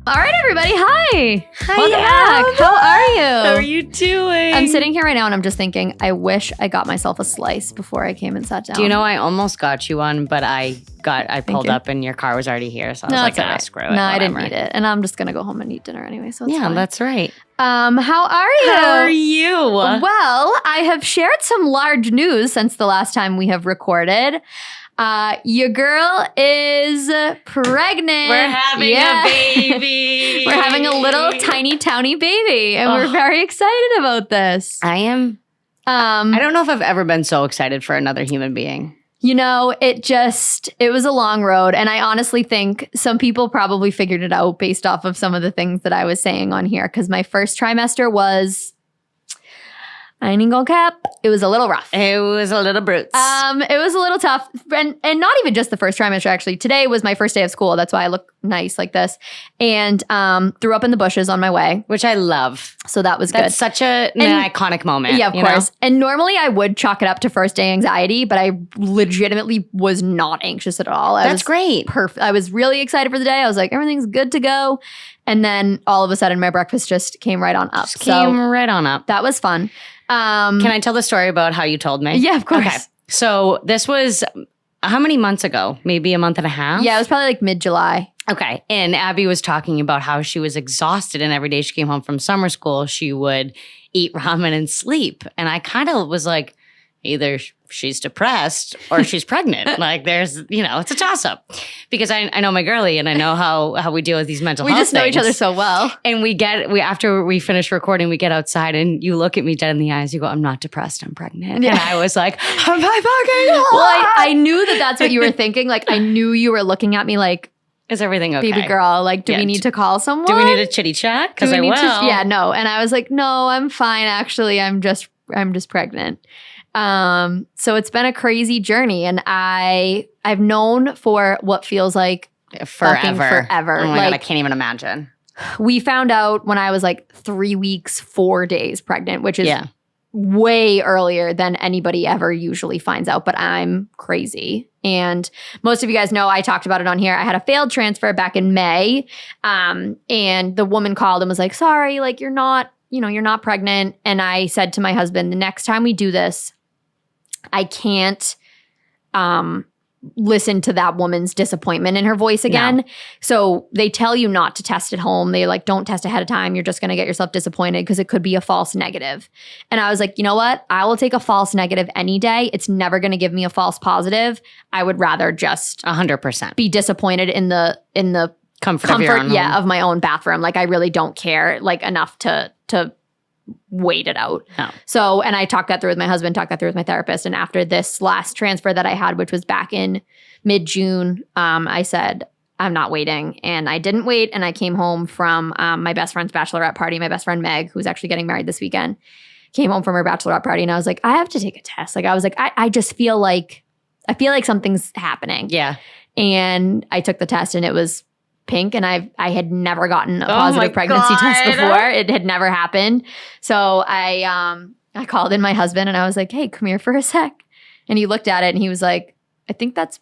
All right, everybody. Hi. Welcome back. How are you? How are you doing? I'm sitting here right now and I'm just thinking, I wish I got myself a slice before I came and sat down. Do you know I almost got you one, but I pulled up and your car was already here, so I was like, all right. screw it. No, I whatever. didn't need it. And I'm just going to go home and eat dinner anyway, so it's Yeah, fine. that's right. How are you? How are you? Well, I have shared some large news since the last time we have recorded. Your girl is pregnant. We're having a baby. We're having a little tiny, towny baby, and we're very excited about this. I am. I don't know if I've ever been so excited for another human being. You know, it was a long road. And I honestly think some people probably figured it out based off of some of the things that I was saying on here. Because my first trimester was, I ain't gonna cap, it was a little rough. It was a little brutes. It was a little tough. And not even just the first trimester, actually. Today was my first day of school. That's why I look nice like this. And threw up in the bushes on my way. Which I love. So that was good. That's such an iconic moment. Yeah, of course. Know? And normally I would chalk it up to first day anxiety, but I legitimately was not anxious at all. That's great. Perfect. I was really excited for the day. I was like, everything's good to go. And then all of a sudden my breakfast just came right on up. Came right on up. That was fun. Can I tell the story about how you told me? Yeah, of course. Okay. So this was how many months ago? Maybe a month and a half? Yeah, it was probably like mid-July. Okay. And Abby was talking about how she was exhausted and every day she came home from summer school, she would eat ramen and sleep. And I kind of was like, either she's depressed or she's pregnant. Like there's, it's a toss up because I know my girlie and I know how we deal with these mental health things. We just know each other so well. And after we finish recording, we get outside and you look at me dead in the eyes. You go, I'm not depressed. I'm pregnant. Yeah. And I was like, am I fucking Well, I knew that's what you were thinking. Like I knew you were looking at me like, is everything okay? Baby girl, like, do we need to call someone? Do we need a chitty chat? Because I will. Yeah, no. And I was like, no, I'm fine. Actually, I'm just pregnant. So it's been a crazy journey, and I've known for what feels like forever. Oh my God, I can't even imagine. We found out when I was like 3 weeks, 4 days pregnant, which is way earlier than anybody ever usually finds out, but I'm crazy. And most of you guys know I talked about it on here. I had a failed transfer back in May. And the woman called and was like, sorry, like you're not pregnant. And I said to my husband, the next time we do this, I can't listen to that woman's disappointment in her voice again. No. So they tell you not to test at home. They don't test ahead of time. You're just going to get yourself disappointed because it could be a false negative. And I was like, you know what? I will take a false negative any day. It's never going to give me a false positive. I would rather just 100% be disappointed in the comfort of your own home. Of my own bathroom. Like I really don't care like enough to wait it out. No. So, and I talked that through with my husband, talked that through with my therapist. And after this last transfer that I had, which was back in mid-June, I said, I'm not waiting. And I didn't wait. And I came home from my best friend's bachelorette party. My best friend, Meg, who's actually getting married this weekend, came home from her bachelorette party. And I was like, I have to take a test. Like, I was like, I just feel like something's happening. Yeah. And I took the test and it was pink, and I had never gotten a positive pregnancy test before. It had never happened. So I called in my husband and I was like, hey, come here for a sec. And he looked at it and he was like, I think that's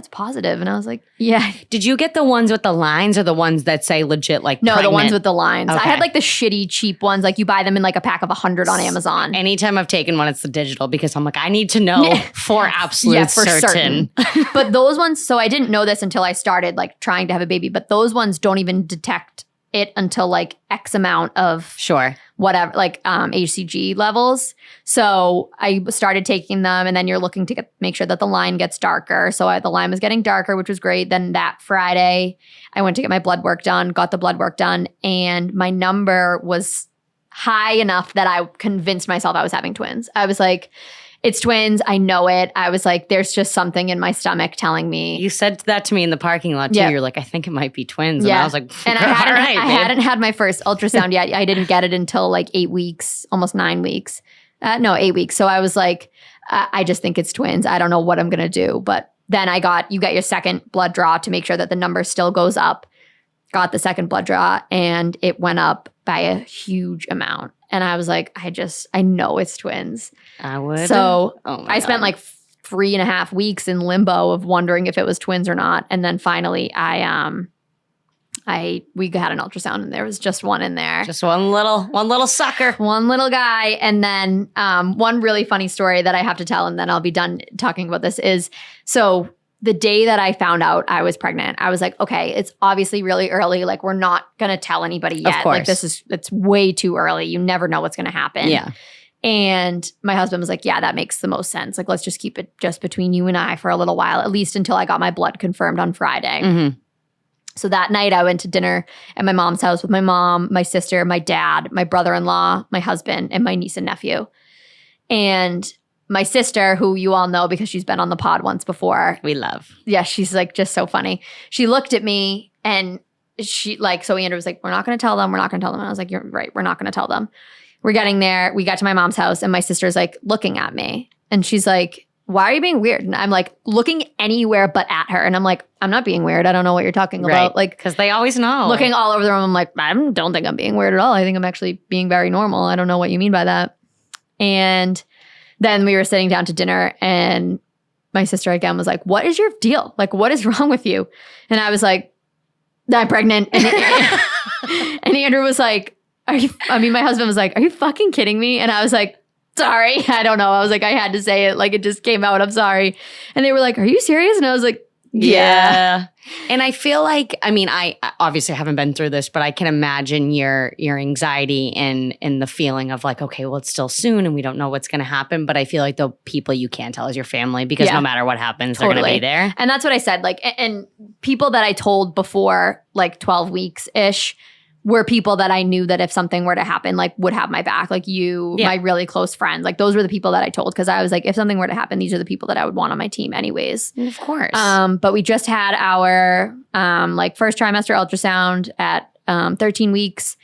positive. And I was like, yeah. Did you get the ones with the lines or the ones that say legit like No, pregnant? The ones with the lines. Okay. I had like the shitty cheap ones. Like you buy them in like a pack of 100 on Amazon. Anytime I've taken one, it's the digital because I'm like, I need to know for absolute certain. But those ones, so I didn't know this until I started like trying to have a baby, but those ones don't even detect it until like X amount of whatever, like HCG levels. So I started taking them, and then you're looking to make sure that the line gets darker. So the line was getting darker, which was great. Then that Friday, I went to get my blood work done, got the blood work done, and my number was high enough that I convinced myself I was having twins. I was like, it's twins. I know it. I was like, there's just something in my stomach telling me. You said that to me in the parking lot too. You're like, I think it might be twins. Yeah. And I was like, and I hadn't had my first ultrasound yet. I didn't get it until like 8 weeks, almost 9 weeks. 8 weeks. So I was like, I just think it's twins. I don't know what I'm going to do. But then you get your second blood draw to make sure that the number still goes up. Got the second blood draw and it went up by a huge amount. And I was like, I know it's twins. I would. So I spent like 3.5 weeks in limbo of wondering if it was twins or not. And then finally we had an ultrasound and there was just one in there. Just one little sucker. One little guy. And then one really funny story that I have to tell, and then I'll be done talking about this is, so the day that I found out I was pregnant, I was like, okay, it's obviously really early. Like, we're not going to tell anybody yet. Of course. Like, it's way too early. You never know what's going to happen. Yeah. And my husband was like, yeah, that makes the most sense. Like, let's just keep it just between you and I for a little while, at least until I got my blood confirmed on Friday. Mm-hmm. So that night I went to dinner at my mom's house with my mom, my sister, my dad, my brother-in-law, my husband, and my niece and nephew. And my sister, who you all know because she's been on the pod once before. We love. Yeah, she's like just so funny. She looked at me and she like, so Andrew was like, we're not going to tell them. We're not going to tell them. And I was like, you're right. We're not going to tell them. We're getting there. We got to my mom's house and my sister's like looking at me. And she's like, why are you being weird? And I'm like looking anywhere but at her. And I'm like, I'm not being weird. I don't know what you're talking about. Like, because they always know. Looking all over the room, I'm like, I don't think I'm being weird at all. I think I'm actually being very normal. I don't know what you mean by that. And then we were sitting down to dinner and my sister again was like, what is your deal? Like, what is wrong with you? And I was like, I'm pregnant. And, and Andrew was like, my husband was like, are you fucking kidding me? And I was like, sorry. I don't know. I was like, I had to say it. Like, it just came out. I'm sorry. And they were like, are you serious? And I was like, yeah. And I feel like, I mean, I obviously haven't been through this, but I can imagine your anxiety and the feeling of like, okay, well, it's still soon and we don't know what's going to happen. But I feel like the people you can tell is your family because no matter what happens, they're going to be there. And that's what I said. Like, and people that I told before, like 12 weeks-ish, were people that I knew that if something were to happen, like would have my back. Like you, my really close friends. Like those were the people that I told because I was like, if something were to happen, these are the people that I would want on my team anyways. Of course. But we just had our like first trimester ultrasound at 13 weeks.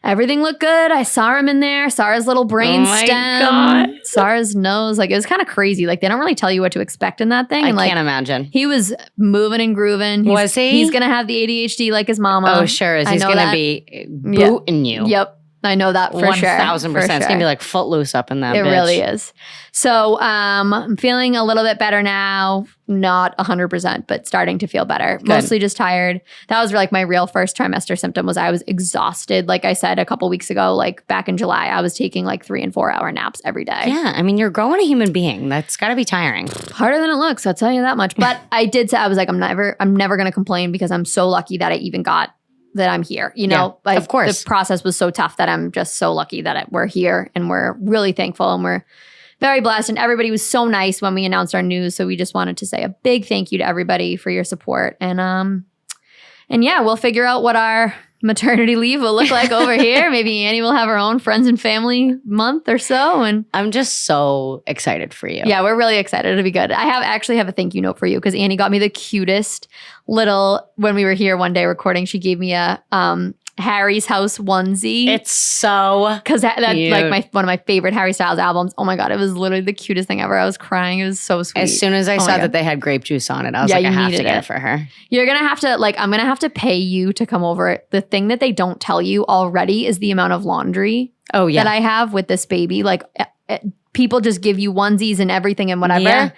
Everything looked good. I saw him in there. Sarah's little brain stem. God. Sarah's nose. Like it was kind of crazy. Like they don't really tell you what to expect in that thing. I And, like, can't imagine. He was moving and grooving. Was he? He's going to have the ADHD like his mama. Oh, sure. He's going to be booting you. Yep. I know that for sure. 1,000%. It's going to be like footloose up in that bitch. It really is. So I'm feeling a little bit better now. Not 100%, but starting to feel better. Good. Mostly just tired. That was like my real first trimester symptom was I was exhausted. Like I said a couple weeks ago, like back in July, I was taking like 3 and 4 hour naps every day. Yeah. I mean, you're growing a human being. That's got to be tiring. Harder than it looks. I'll tell you that much. But I did say, I was like, I'm never going to complain because I'm so lucky that I even got that I'm here, you know, like of course the process was so tough that I'm just so lucky that we're here and we're really thankful and we're very blessed. And everybody was so nice when we announced our news. So we just wanted to say a big thank you to everybody for your support. And yeah, we'll figure out what our maternity leave will look like over here. Maybe Annie will have her own friends and family month or so. And I'm just so excited for you. Yeah, we're really excited. It'll be good. I actually have a thank you note for you because Annie got me the cutest little, when we were here one day recording, she gave me a Harry's House onesie. It's so because that's like one of my favorite Harry Styles albums. Oh my God, it was literally the cutest thing ever. I was crying. It was so sweet. As soon as I saw that they had grape juice on it, I was like, I have to get it for her. You're going to have to, like, I'm going to have to pay you to come over. The thing that they don't tell you already is the amount of laundry that I have with this baby. Like, people just give you onesies and everything and whatever. Yeah.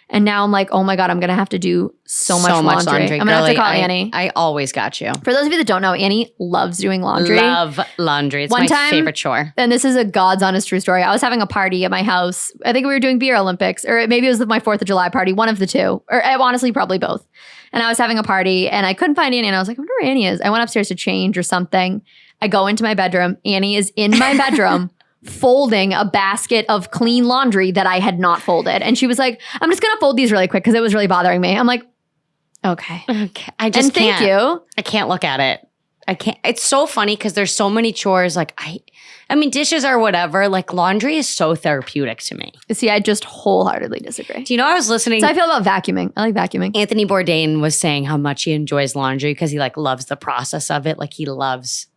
And now I'm like, oh my God, I'm going to have to do so much laundry. I'm going to have to call Annie. I always got you. For those of you that don't know, Annie loves doing laundry. Love laundry. It's my favorite chore. And this is a God's honest true story. I was having a party at my house. I think we were doing Beer Olympics, or maybe it was my 4th of July party, one of the two. Or honestly, probably both. And I was having a party and I couldn't find Annie. And I was like, I wonder where Annie is. I went upstairs to change or something. I go into my bedroom. Annie is in my bedroom. Folding a basket of clean laundry that I had not folded. And she was like, I'm just going to fold these really quick because it was really bothering me. I'm like, okay. I just can't. Thank you. I can't look at it. I can't. It's so funny because there's so many chores. Like I mean, dishes are whatever. Like laundry is so therapeutic to me. See, I just wholeheartedly disagree. Do you know I was listening? So I feel about vacuuming. I like vacuuming. Anthony Bourdain was saying how much he enjoys laundry because he like loves the process of it. Like he loves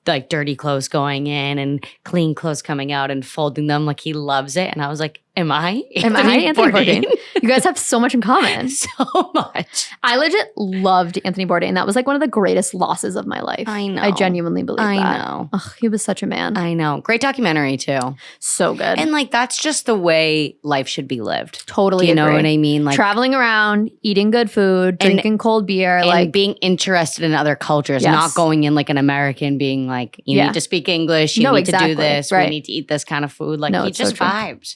like dirty clothes going in and clean clothes coming out and folding them. Like he loves it. And I was like, Am I Am I Anthony Bourdain? You guys have so much in common. So much. I legit loved Anthony Bourdain. That was like one of the greatest losses of my life. I know. I genuinely believe that. I know. Ugh, he was such a man. I know. Great documentary too. So good. And like that's just the way life should be lived. Totally You know agree. what I mean? Like Traveling around, eating good food, drinking cold beer, and like being interested in other cultures, Yes. not going in like an American being like, you Yeah. need to speak English, you No, need to exactly. do this, Right. we need to eat this kind of food. Like No, he it's so just true. vibed.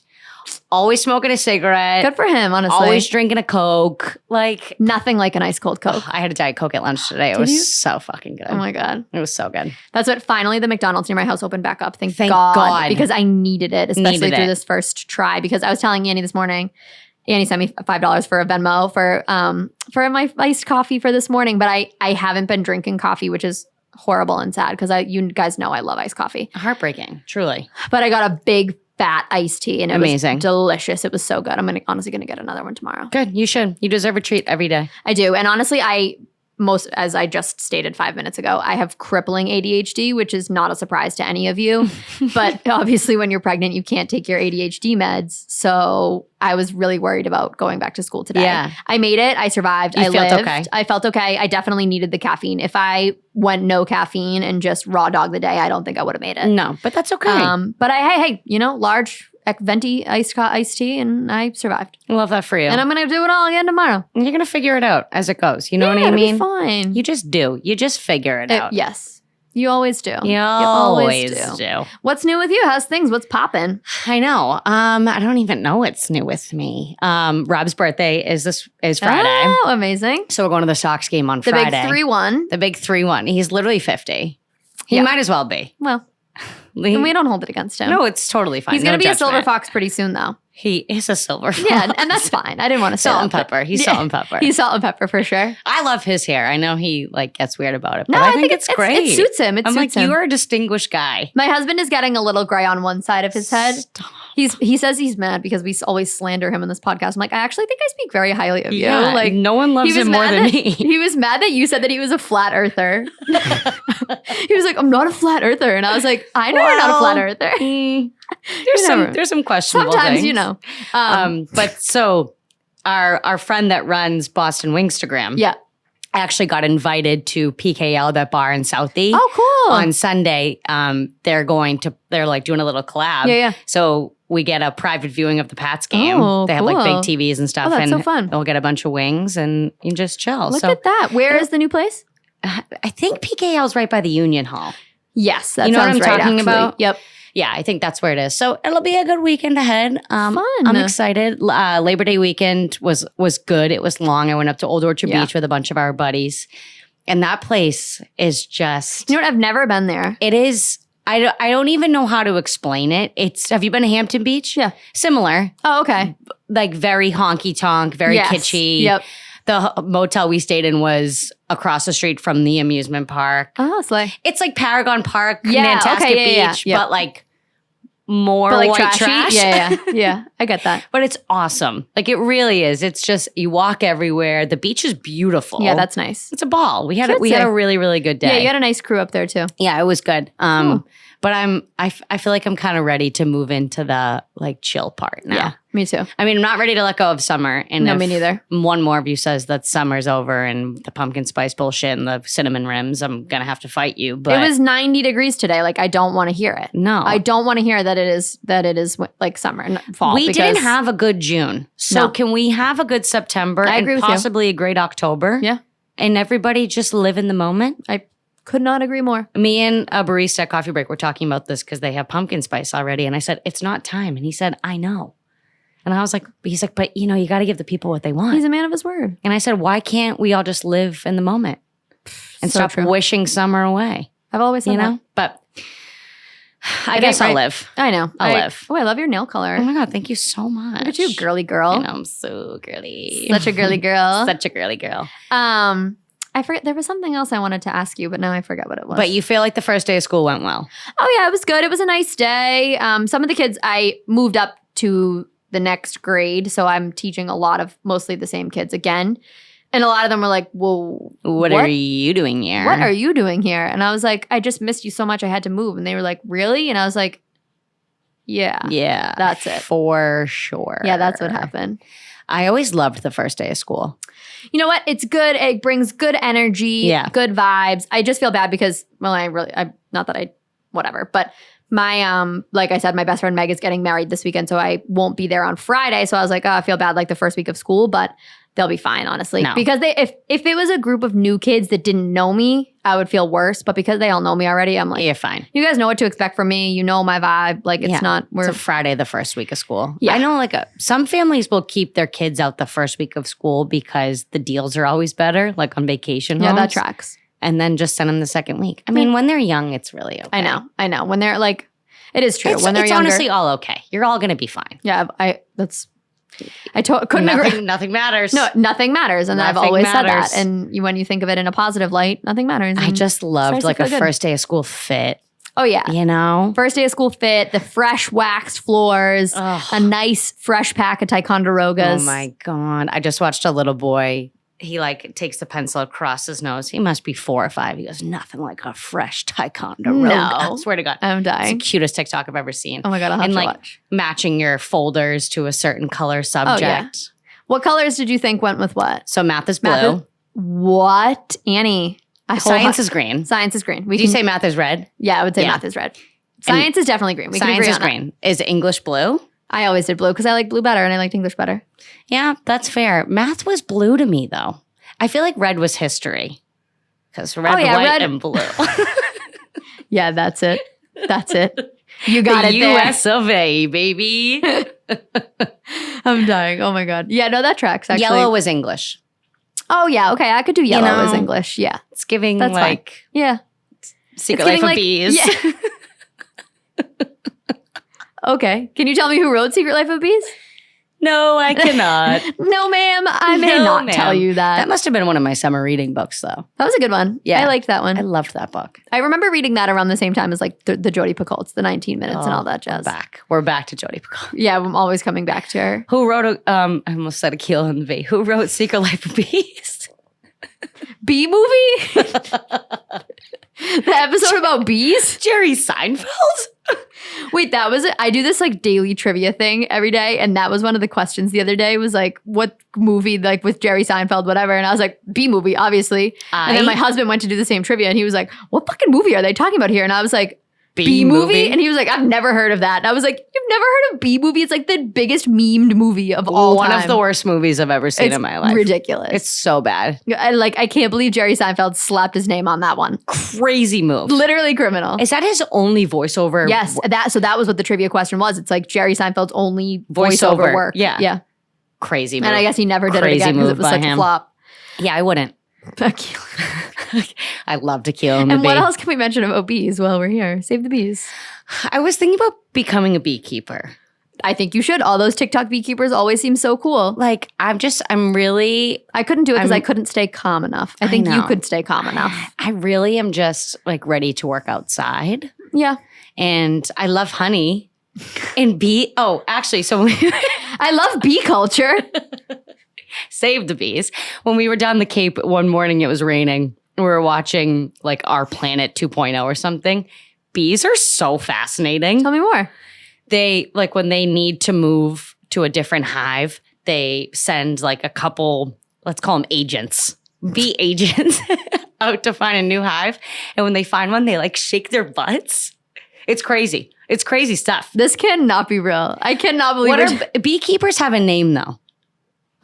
Always smoking a cigarette. good for him, honestly. Always drinking a Coke. Like Nothing like an ice cold Coke. I had a Diet Coke at lunch today. It Did was you? so fucking good. Oh my God. It was so good. That's what finally the McDonald's near my house opened back up. Thank Thank God. God. Because I needed it, especially Needed through it. this first try. Because I was telling Annie this morning, Annie sent me $5 for a Venmo for my iced coffee for this morning. But I haven't been drinking coffee, which is horrible and sad because you guys know I love iced coffee. Heartbreaking, truly. But I got a big fat iced tea and it Amazing. was delicious. It was so good. I'm honestly gonna get another one tomorrow. Good. You should. You deserve a treat every day. I do. And honestly, as I just stated 5 minutes ago, I have crippling ADHD, which is not a surprise to any of you. But obviously, when you're pregnant, you can't take your ADHD meds. So I was really worried about going back to school today. Yeah. I made it. I survived. You I felt lived. okay? I felt okay. I definitely needed the caffeine. If I went no caffeine and just raw dog the day, I don't think I would have made it. No, but that's okay. But hey, large venti iced tea, and I survived. I love that for you. And I'm gonna do it all again tomorrow. And you're going to figure it out as it goes. You know what I it'll be mean? fine. You just do. You just figure it out. Yes. You always do. You always do. What's new with you? How's things? What's popping? I know. I don't even know what's new with me. Rob's birthday is Friday. Oh, amazing. So we're going to the Sox game on The Friday. big 3-1. The big 3-1. He's literally 50. He Yeah. might as well be. Well, we don't hold it against him. No, it's totally fine. He's going to No be a silver judgment. fox pretty soon, though. He is a silver fox. Yeah, and that's fine. I didn't want to say Salt that, and but- pepper. He's Yeah. salt and pepper. He's salt and pepper for sure. I love his hair. I know he gets weird about it, but No, I think it's great. It suits him. I'm like, you are a distinguished guy. My husband is getting a little gray on one side of his head. Stop. He says he's mad because we always slander him in this podcast. I'm like, I actually think I speak very highly of you. Yeah, Like, no one loves he was him more mad than that- me. He was mad that you said that he was a flat earther. He was like, I'm not a flat earther. And I was like, I know you're not a Well, flat earther. never- There's some questionable Sometimes, things. But so our friend that runs Boston Wingstagram yeah. actually got invited to PKL, that bar in Southie. Oh, cool. On Sunday, they're like doing a little collab. Yeah. So we get a private viewing of the Pats game. Oh, they have like cool. big TVs and stuff. Oh, that's and so fun. We'll get a bunch of wings and you just chill. Look so at that. Where is the new place? I think PKL's right by the Union Hall. Yes, that You know what sounds I'm right, talking actually. about? Yep. Yeah, I think that's where it is. So it'll be a good weekend ahead. Fun. I'm excited. Labor Day weekend was good. It was long. I went up to Old Orchard Yeah. Beach with a bunch of our buddies. And that place is just, You know what? I've never been there. it is, I don't even know how to explain it. Have you been to Hampton Beach? Yeah. Similar, Oh, okay. like very honky tonk, very Yes. kitschy. Yep. The motel we stayed in was across the street from the amusement park. Oh, slay. It's like Paragon Park, Yeah, Nantasket okay, yeah, Beach, yeah. but like more But like white trashy? trash. Yeah. Yeah. I get that. But it's awesome. Like it really is. It's just you walk everywhere. The beach is beautiful. Yeah, that's nice. it's a ball. We had Cutesy. a really really good day. Yeah, you had a nice crew up there too. Yeah, it was good. Cool. But I feel like I'm kind of ready to move into the like chill part now. Yeah, me too. I mean, I'm not ready to let go of summer. And No, if me neither. one more of you says that summer's over and the pumpkin spice bullshit and the cinnamon rims, I'm gonna have to fight you. But It was 90 degrees today. Like, I don't want to hear it. no, I don't want to hear that it is like summer, fall. we because- didn't have a good June. So No. can we have a good September I and agree with you. possibly a great October? Yeah. And everybody just live in the moment? I could not agree more. Me and a barista at Coffee Break were talking about this because they have pumpkin spice already. And I said, it's not time. And he said, I know. And I was like, he's like, but you know, you got to give the people what they want. He's a man of his word. And I said, why can't we all just live in the moment and So stop true. wishing summer away? I've always said You know? that. But I It guess ain't I'll right. live. I know. I'll live. Oh, I love your nail color. Oh my God, thank you so much. Look at you, girly girl. I know, I'm so girly. Such a girly girl. Such a girly girl. I forget, there was something else I wanted to ask you, but now I forgot what it was. But you feel like the first day of school went well. Oh yeah, it was good. It was a nice day. Some of the kids, I moved up to the next grade, so I'm teaching mostly the same kids again. And a lot of them were like, well, What are you doing here? What are you doing here? And I was like, I just missed you so much. I had to move. And they were like, really? And I was like, Yeah. Yeah. That's it. For sure. Yeah, that's what happened. I always loved the first day of school. You know what? It's good. It brings good energy, good vibes. I just feel bad because, whatever. But my, like I said, my best friend Meg is getting married this weekend, so I won't be there on Friday. So I was like, oh, I feel bad like the first week of school, but they'll be fine, honestly. No. Because if it was a group of new kids that didn't know me, I would feel worse. But because they all know me already, I'm like, you're fine. You guys know what to expect from me. You know my vibe. Like it's not. It's a Friday the first week of school. Yeah. I know like some families will keep their kids out the first week of school because the deals are always better, like on vacation homes. Yeah, that tracks. And then just send them the second week. I mean, when they're young, it's really okay. I know. When they're like, it is true. When they're it's younger, honestly all okay. You're all going to be fine. Yeah, couldn't agree. Nothing matters. No, nothing matters. And I've always said that. And when you think of it in a positive light, nothing matters. I just loved like a first day of school fit. Oh, yeah. You know? First day of school fit, the fresh waxed floors, a nice fresh pack of Ticonderogas. Oh, my God. I just watched a little boy. He like takes the pencil across his nose. He must be 4 or 5. He goes, nothing like a fresh Ticonderoga. No. I swear to God. I'm dying. It's the cutest TikTok I've ever seen. Oh my God, I'll have to like watch. Matching your folders to a certain color subject. Oh, yeah. What colors did you think went with what? So math is blue. What? Annie. Science is green. Science is green. Did you say math is red? Yeah, I would say math is red. Science is definitely green. We can agree on Science is green. Is English blue? I always did blue because I like blue better and I liked English better. Yeah, that's fair. Math was blue to me though. I feel like red was history because red, white, and blue. Yeah, that's it. That's it. You got the it there. US of A, baby. I'm dying. Oh my God. Yeah, no, that tracks actually. Yellow was English. Oh yeah, okay. I could do yellow as English. Yeah. It's giving that's like fine. Yeah. Secret Life of Bees. Yeah. Okay. Can you tell me who wrote Secret Life of Bees? No, I cannot. No, ma'am. I may not tell you that. That must have been one of my summer reading books, though. That was a good one. Yeah. I liked that one. I loved that book. I remember reading that around the same time as like the Jodi Picoults, the 19 minutes and all that jazz. We're back to Jodi Picoult. Yeah, I'm always coming back to her. Who wrote I almost said Akil and the Bee. Who wrote Secret Life of Bees? Bee movie? The episode about bees? Jerry Seinfeld? Wait, that was it? I do this like daily trivia thing every day. And that was one of the questions the other day was like, what movie like with Jerry Seinfeld, whatever. And I was like, Bee movie, obviously. And then my husband went to do the same trivia and he was like, what fucking movie are they talking about here? And I was like, Bee movie? And he was like, I've never heard of that. And I was like, you've never heard of Bee movie? It's like the biggest memed movie of all time. One of the worst movies I've ever seen in my life. Ridiculous. It's so bad. I can't believe Jerry Seinfeld slapped his name on that one. Crazy move. Literally criminal. Is that his only voiceover? Yes. So that was what the trivia question was. It's like Jerry Seinfeld's only voiceover work. Yeah. Yeah. Crazy move. And I guess he never did it again because it was such a flop. Yeah, I wouldn't. I loved Akil and the Bee. And what else can we mention about bees while we're here? Save the bees. I was thinking about becoming a beekeeper. I think you should. All those TikTok beekeepers always seem so cool. Like, I couldn't do it because I couldn't stay calm enough. I think you could stay calm enough. I really am just like ready to work outside. Yeah. And I love honey and so I love bee culture. Save the bees. When we were down the Cape one morning, it was raining. We were watching like Our Planet 2.0 or something. Bees are so fascinating. Tell me more. They like when they need to move to a different hive, they send like a couple, let's call them agents, bee agents out to find a new hive. And when they find one, they like shake their butts. It's crazy. It's crazy stuff. This cannot be real. I cannot believe Beekeepers have a name though.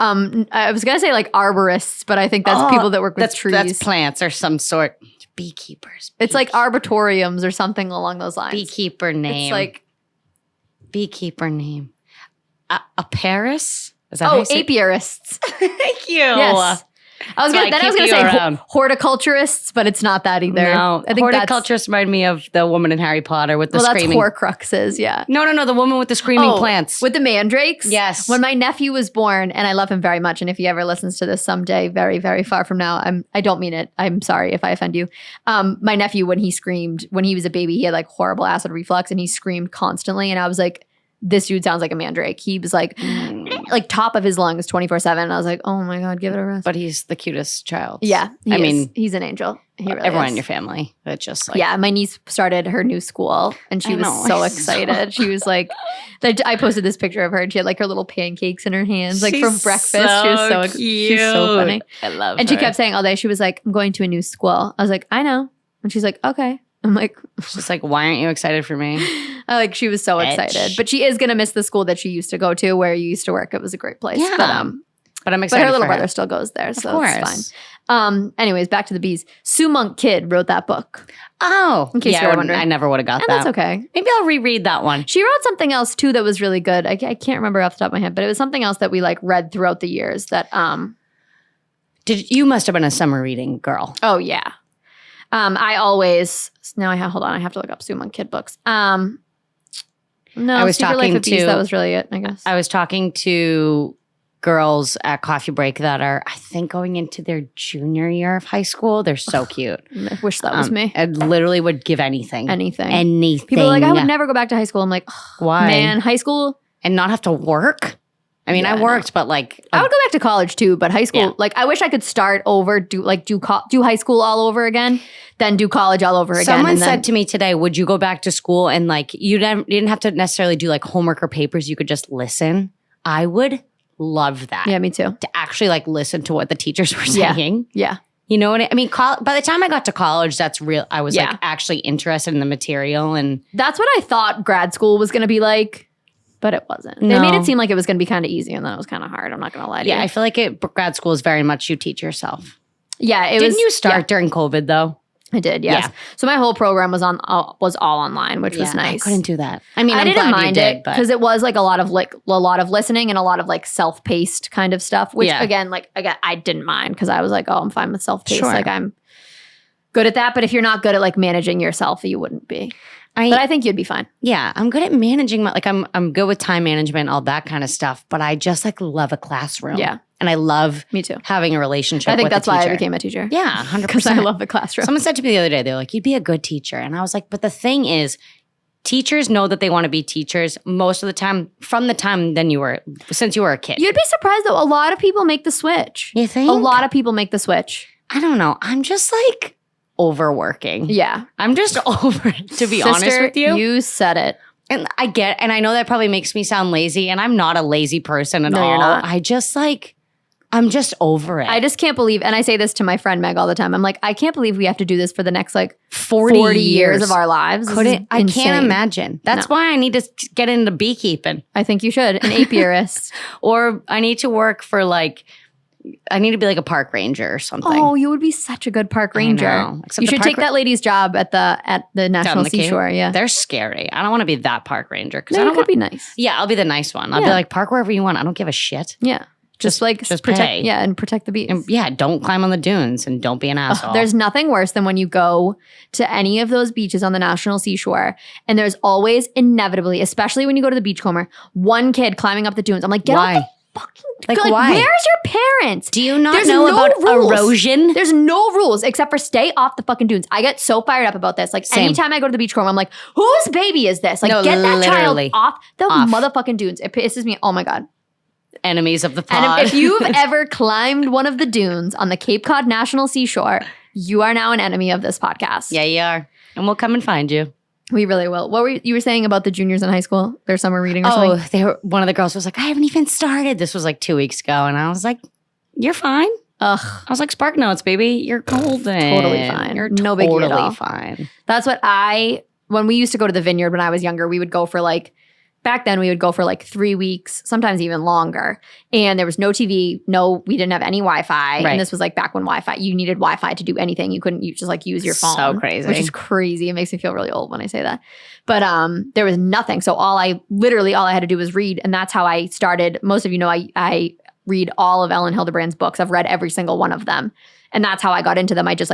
I was going to say like arborists, but I think that's people that work with trees. That's plants or some sort. Beekeepers. It's like arboretoriums or something along those lines. Beekeeper name. It's like. Beekeeper name. Paris? Is that apiarists. Thank you. Yes. I was going to say horticulturists, but it's not that either. No, I think horticulturists remind me of the woman in Harry Potter with the screaming. That's Horcruxes, yeah. No, the woman with the screaming plants. With the mandrakes? Yes. When my nephew was born, and I love him very much, and if he ever listens to this someday, very, very far from now, I don't mean it. I'm sorry if I offend you. My nephew, when he screamed, when he was a baby, he had like horrible acid reflux, and he screamed constantly, and I was like, this dude sounds like a mandrake. He was like top of his lungs 24/7. And I was like, oh my God, give it a rest. But he's the cutest child. Yeah. He's an angel. everyone in your family. That's just like yeah. My niece started her new school, and she was so excited. She was like, I posted this picture of her, and she had like her little pancakes in her hands, like from breakfast. So she was so cute. She's so funny. I love and her. she kept saying all day, she was like, I'm going to a new school. I was like, I know. And she's like, okay. I'm like, she's like, why aren't you excited for me? Like she was so excited, but she is gonna miss the school that she used to go to, where you used to work. It was a great place. Yeah. But I'm excited. But her little for brother still goes there, so course. it's fine. Anyways, back to the bees. Sue Monk Kidd wrote that book. Oh, in case you were wondering. I never would have got And that. that's okay. Maybe I'll reread that one. She wrote something else too that was really good. I can't remember off the top of my head, but it was something else that we like read throughout the years. That You must have been a summer reading girl. Oh yeah. I always hold on. I have to look up Sue Monk Kidd books. No, I was Secret talking Life of Bees, to. that was really it. I guess I was talking to girls at coffee break that are, I think, going into their junior year of high school. They're so cute. I wish that was me. I literally would give anything. Anything. People are like, I would never go back to high school. I'm like, why? Man, high school. And not have to work? I mean, Yeah, I worked, but like. I would go back to college too, but high school, like I wish I could start over, do high school all over again, then do college all over again. Someone said to me today, would you go back to school and like, you didn't have to necessarily do like homework or papers. You could just listen. I would love that. Yeah, me too. To actually like listen to what the teachers were saying. Yeah. You know what I mean? By the time I got to college, that's real. I was like actually interested in the material, and that's what I thought grad school was going to be like, but it wasn't. They made it seem like it was going to be kind of easy, and then it was kind of hard. I'm not going to lie to you. Yeah, I feel like grad school is very much you teach yourself. Yeah, Didn't you start during COVID though? I did, yes. Yeah. So my whole program was all online, which was nice. I couldn't do that. I mean, I didn't mind it but because it was like a lot of listening and a lot of like self-paced kind of stuff. Which again, I didn't mind because I was like, oh, I'm fine with self-paced. Sure. Like I'm good at that. But if you're not good at like managing yourself, you wouldn't be. But I think you'd be fine. Yeah, I'm good at managing I'm good with time management, all that kind of stuff. But I just like love a classroom. Yeah. And I love me too having a relationship. I think with that's a teacher. why I became a teacher. Yeah, 100%. Because I love the classroom. Someone said to me the other day, they're like, you'd be a good teacher. And I was like, but the thing is, teachers know that they want to be teachers most of the time from the time since you were a kid. You'd be surprised though. A lot of people make the switch. You think? A lot of people make the switch. I don't know. I'm just like overworking. Yeah. I'm just over it, to be honest with you. You said it. And I know that probably makes me sound lazy, and I'm not a lazy person at all. No, you're not. I'm just over it. I just can't believe, and I say this to my friend Meg all the time. I'm like, I can't believe we have to do this for the next like 40 years of our lives. I can't imagine. That's why I need to get into beekeeping. I think you should, an apiarist. Or I need to work for I need to be like a park ranger or something. Oh, you would be such a good park ranger. I know. You should take that lady's job at the National Seashore. Yeah, they're scary. I don't want to be that park ranger because you could be nice. Yeah, I'll be the nice one. I'll be like, park wherever you want. I don't give a shit. Yeah. Just protect, pay. Yeah, and protect the bees. And don't climb on the dunes and don't be an asshole. There's nothing worse than when you go to any of those beaches on the National Seashore, and there's always inevitably, especially when you go to the Beachcomber, one kid climbing up the dunes. I'm like, get off the fucking why? Where's your parents? Do you not know about erosion? There's no rules except for stay off the fucking dunes. I get so fired up about this. Like anytime I go to the Beachcomber, I'm like, whose baby is this? Like, get that child off the motherfucking dunes. It pisses me. Oh my God. Enemies of the pod. And if you've ever climbed one of the dunes on the Cape Cod National Seashore, you are now an enemy of this podcast. Yeah, you are. And we'll come and find you. We really will. What were you were saying about the juniors in high school? Their summer reading or something? One of the girls was like, I haven't even started. This was like 2 weeks ago. And I was like, you're fine. Ugh. I was like, Spark Notes, baby. You're golden. Totally fine. You're no big deal at all. Fine. That's what when we used to go to the Vineyard when I was younger, we would go for back then we would go for 3 weeks, sometimes even longer. And there was no TV. We didn't have any Wi-Fi. Right. And this was back when you needed Wi-Fi to do anything. You couldn't just use your phone. So crazy. Which is crazy. It makes me feel really old when I say that. But there was nothing. So all I had to do was read. And that's how I started. Most of you know I read all of Ellen Hildebrand's books. I've read every single one of them. And that's how I got into them. I just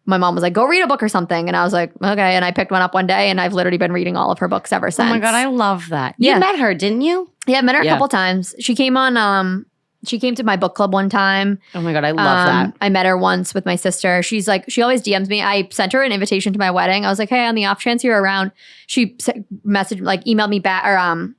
my mom was like, go read a book or something. And I was like, okay. And I picked one up one day and I've literally been reading all of her books ever since. Oh my God, I love that. Yeah. You met her, didn't you? Yeah, I met her a couple times. She came on, she came to my book club one time. Oh my God, I love that. I met her once with my sister. She's she always DMs me. I sent her an invitation to my wedding. I was like, hey, on the off chance you're around. She emailed me back or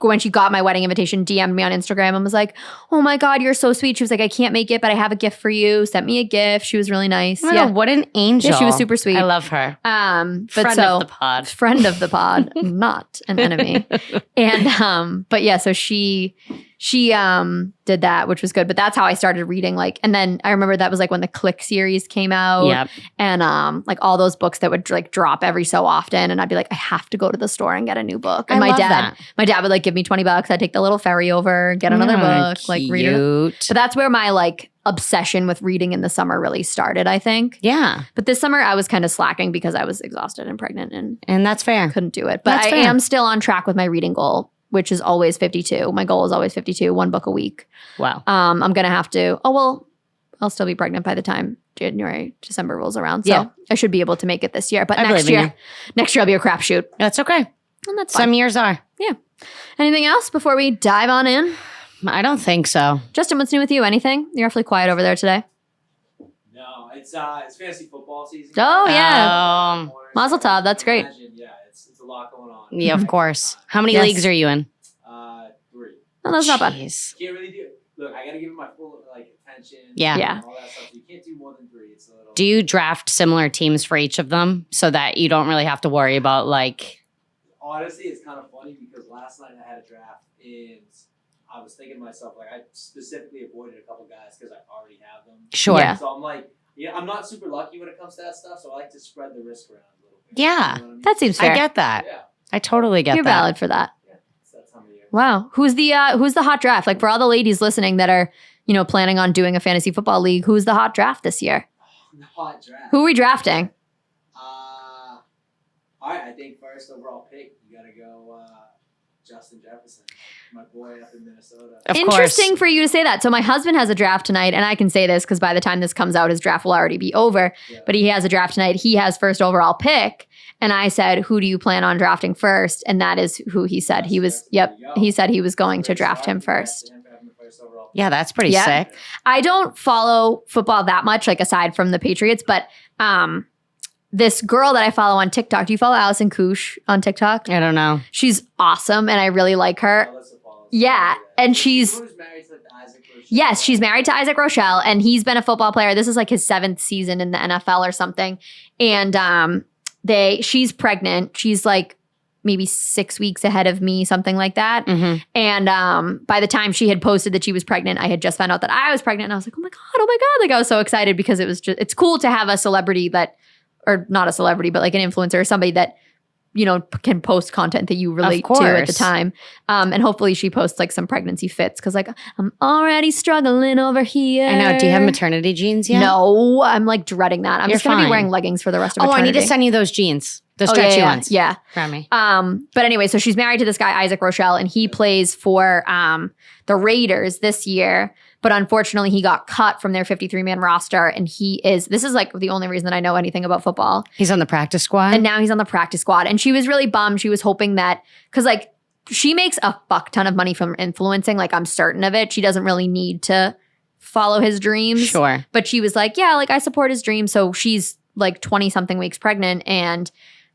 when she got my wedding invitation, DM'd me on Instagram and was like, oh my God, you're so sweet. She was like, I can't make it, but I have a gift for you. Sent me a gift. She was really nice. Oh, what an angel. Yeah, she was super sweet. I love her. But friend of the pod. Friend of the pod, not an enemy. And but yeah, so she did that, which was good. But that's how I started reading. Like, and then I remember that was like when the Click series came out. Yep. And like all those books that would like drop every so often. And I'd be like, I have to go to the store and get a new book. And my dad would like give me $20. I'd take the little ferry over, get another book, like read it. But that's where my like obsession with reading in the summer really started, I think. Yeah. But this summer I was kind of slacking because I was exhausted and pregnant and that's fair. Couldn't do it. But I am still on track with my reading goal, which is always 52. My goal is always 52, 1 book a week. Wow. I'm going to have to, I'll still be pregnant by the time December rolls around. So I should be able to make it this year. But next year I'll be a crapshoot. That's okay. And that's fine. Some years are. Yeah. Anything else before we dive on in? I don't think so. Justin, what's new with you? Anything? You're awfully quiet over there today. No, it's fantasy football season. Oh, yeah. Mazel tov. That's great. Yeah, it's a lot going on. Yeah, of course. How many leagues are you in? 3. Oh, that's not bad. Can't really do it. Look, I got to give it my full attention. Yeah. All that stuff. So you can't do more than 3. It's a little. Do you draft similar teams for each of them so that you don't really have to worry about Honestly, it's kind of funny because last night I had a draft and I was thinking to myself, like, I specifically avoided a couple guys because I already have them. Sure. Yeah. So I'm like, I'm not super lucky when it comes to that stuff, so I like to spread the risk around a little bit. Yeah. You know what I mean? That seems fair. I get that. Yeah. I totally get You're that. valid for that. Yeah. It's that time of year. Wow. Who's the hot draft? Like for all the ladies listening that are, planning on doing a fantasy football league, who's the hot draft this year? The hot draft. Who are we drafting? All right, I think first overall pick, you got to go Justin Jefferson, my boy up in Minnesota. Of Interesting course. for you to say that. So my husband has a draft tonight, and I can say this because by the time this comes out, his draft will already be over. Yeah. But he has a draft tonight. He has first overall pick. And I said, who do you plan on drafting first? And that is who he said he was. Yep. He said he was going to draft him first. Yeah, that's pretty sick. I don't follow football that much, like aside from the Patriots, but this girl that I follow on TikTok, do you follow Allison Koosh on TikTok? I don't know. She's awesome and I really like her. Yeah. And she's she's married to Isaac Rochelle and he's been a football player. This is like his 7th season in the NFL or something. And she's pregnant. She's like maybe 6 weeks ahead of me, something like that. Mm-hmm. And by the time she had posted that she was pregnant, I had just found out that I was pregnant. And I was like, oh my God. Like I was so excited because it's cool to have a celebrity or not a celebrity, but like an influencer or somebody that, can post content that you relate to at the time. And hopefully she posts like some pregnancy fits because like I'm already struggling over here. I know. Do you have maternity jeans yet? No, I'm like dreading that. I'm just going to be wearing leggings for the rest of eternity. I need to send you those jeans. The stretchy ones. Yeah. From me. But anyway, so she's married to this guy, Isaac Rochelle, and he plays for the Raiders this year. But unfortunately, he got cut from their 53-man roster. And this is like the only reason that I know anything about football. He's on the practice squad? And now he's on the practice squad. And she was really bummed. She was hoping that, because like she makes a fuck ton of money from influencing. Like I'm certain of it. She doesn't really need to follow his dreams. Sure. But she was like, yeah, like I support his dreams. So she's like 20 something weeks pregnant and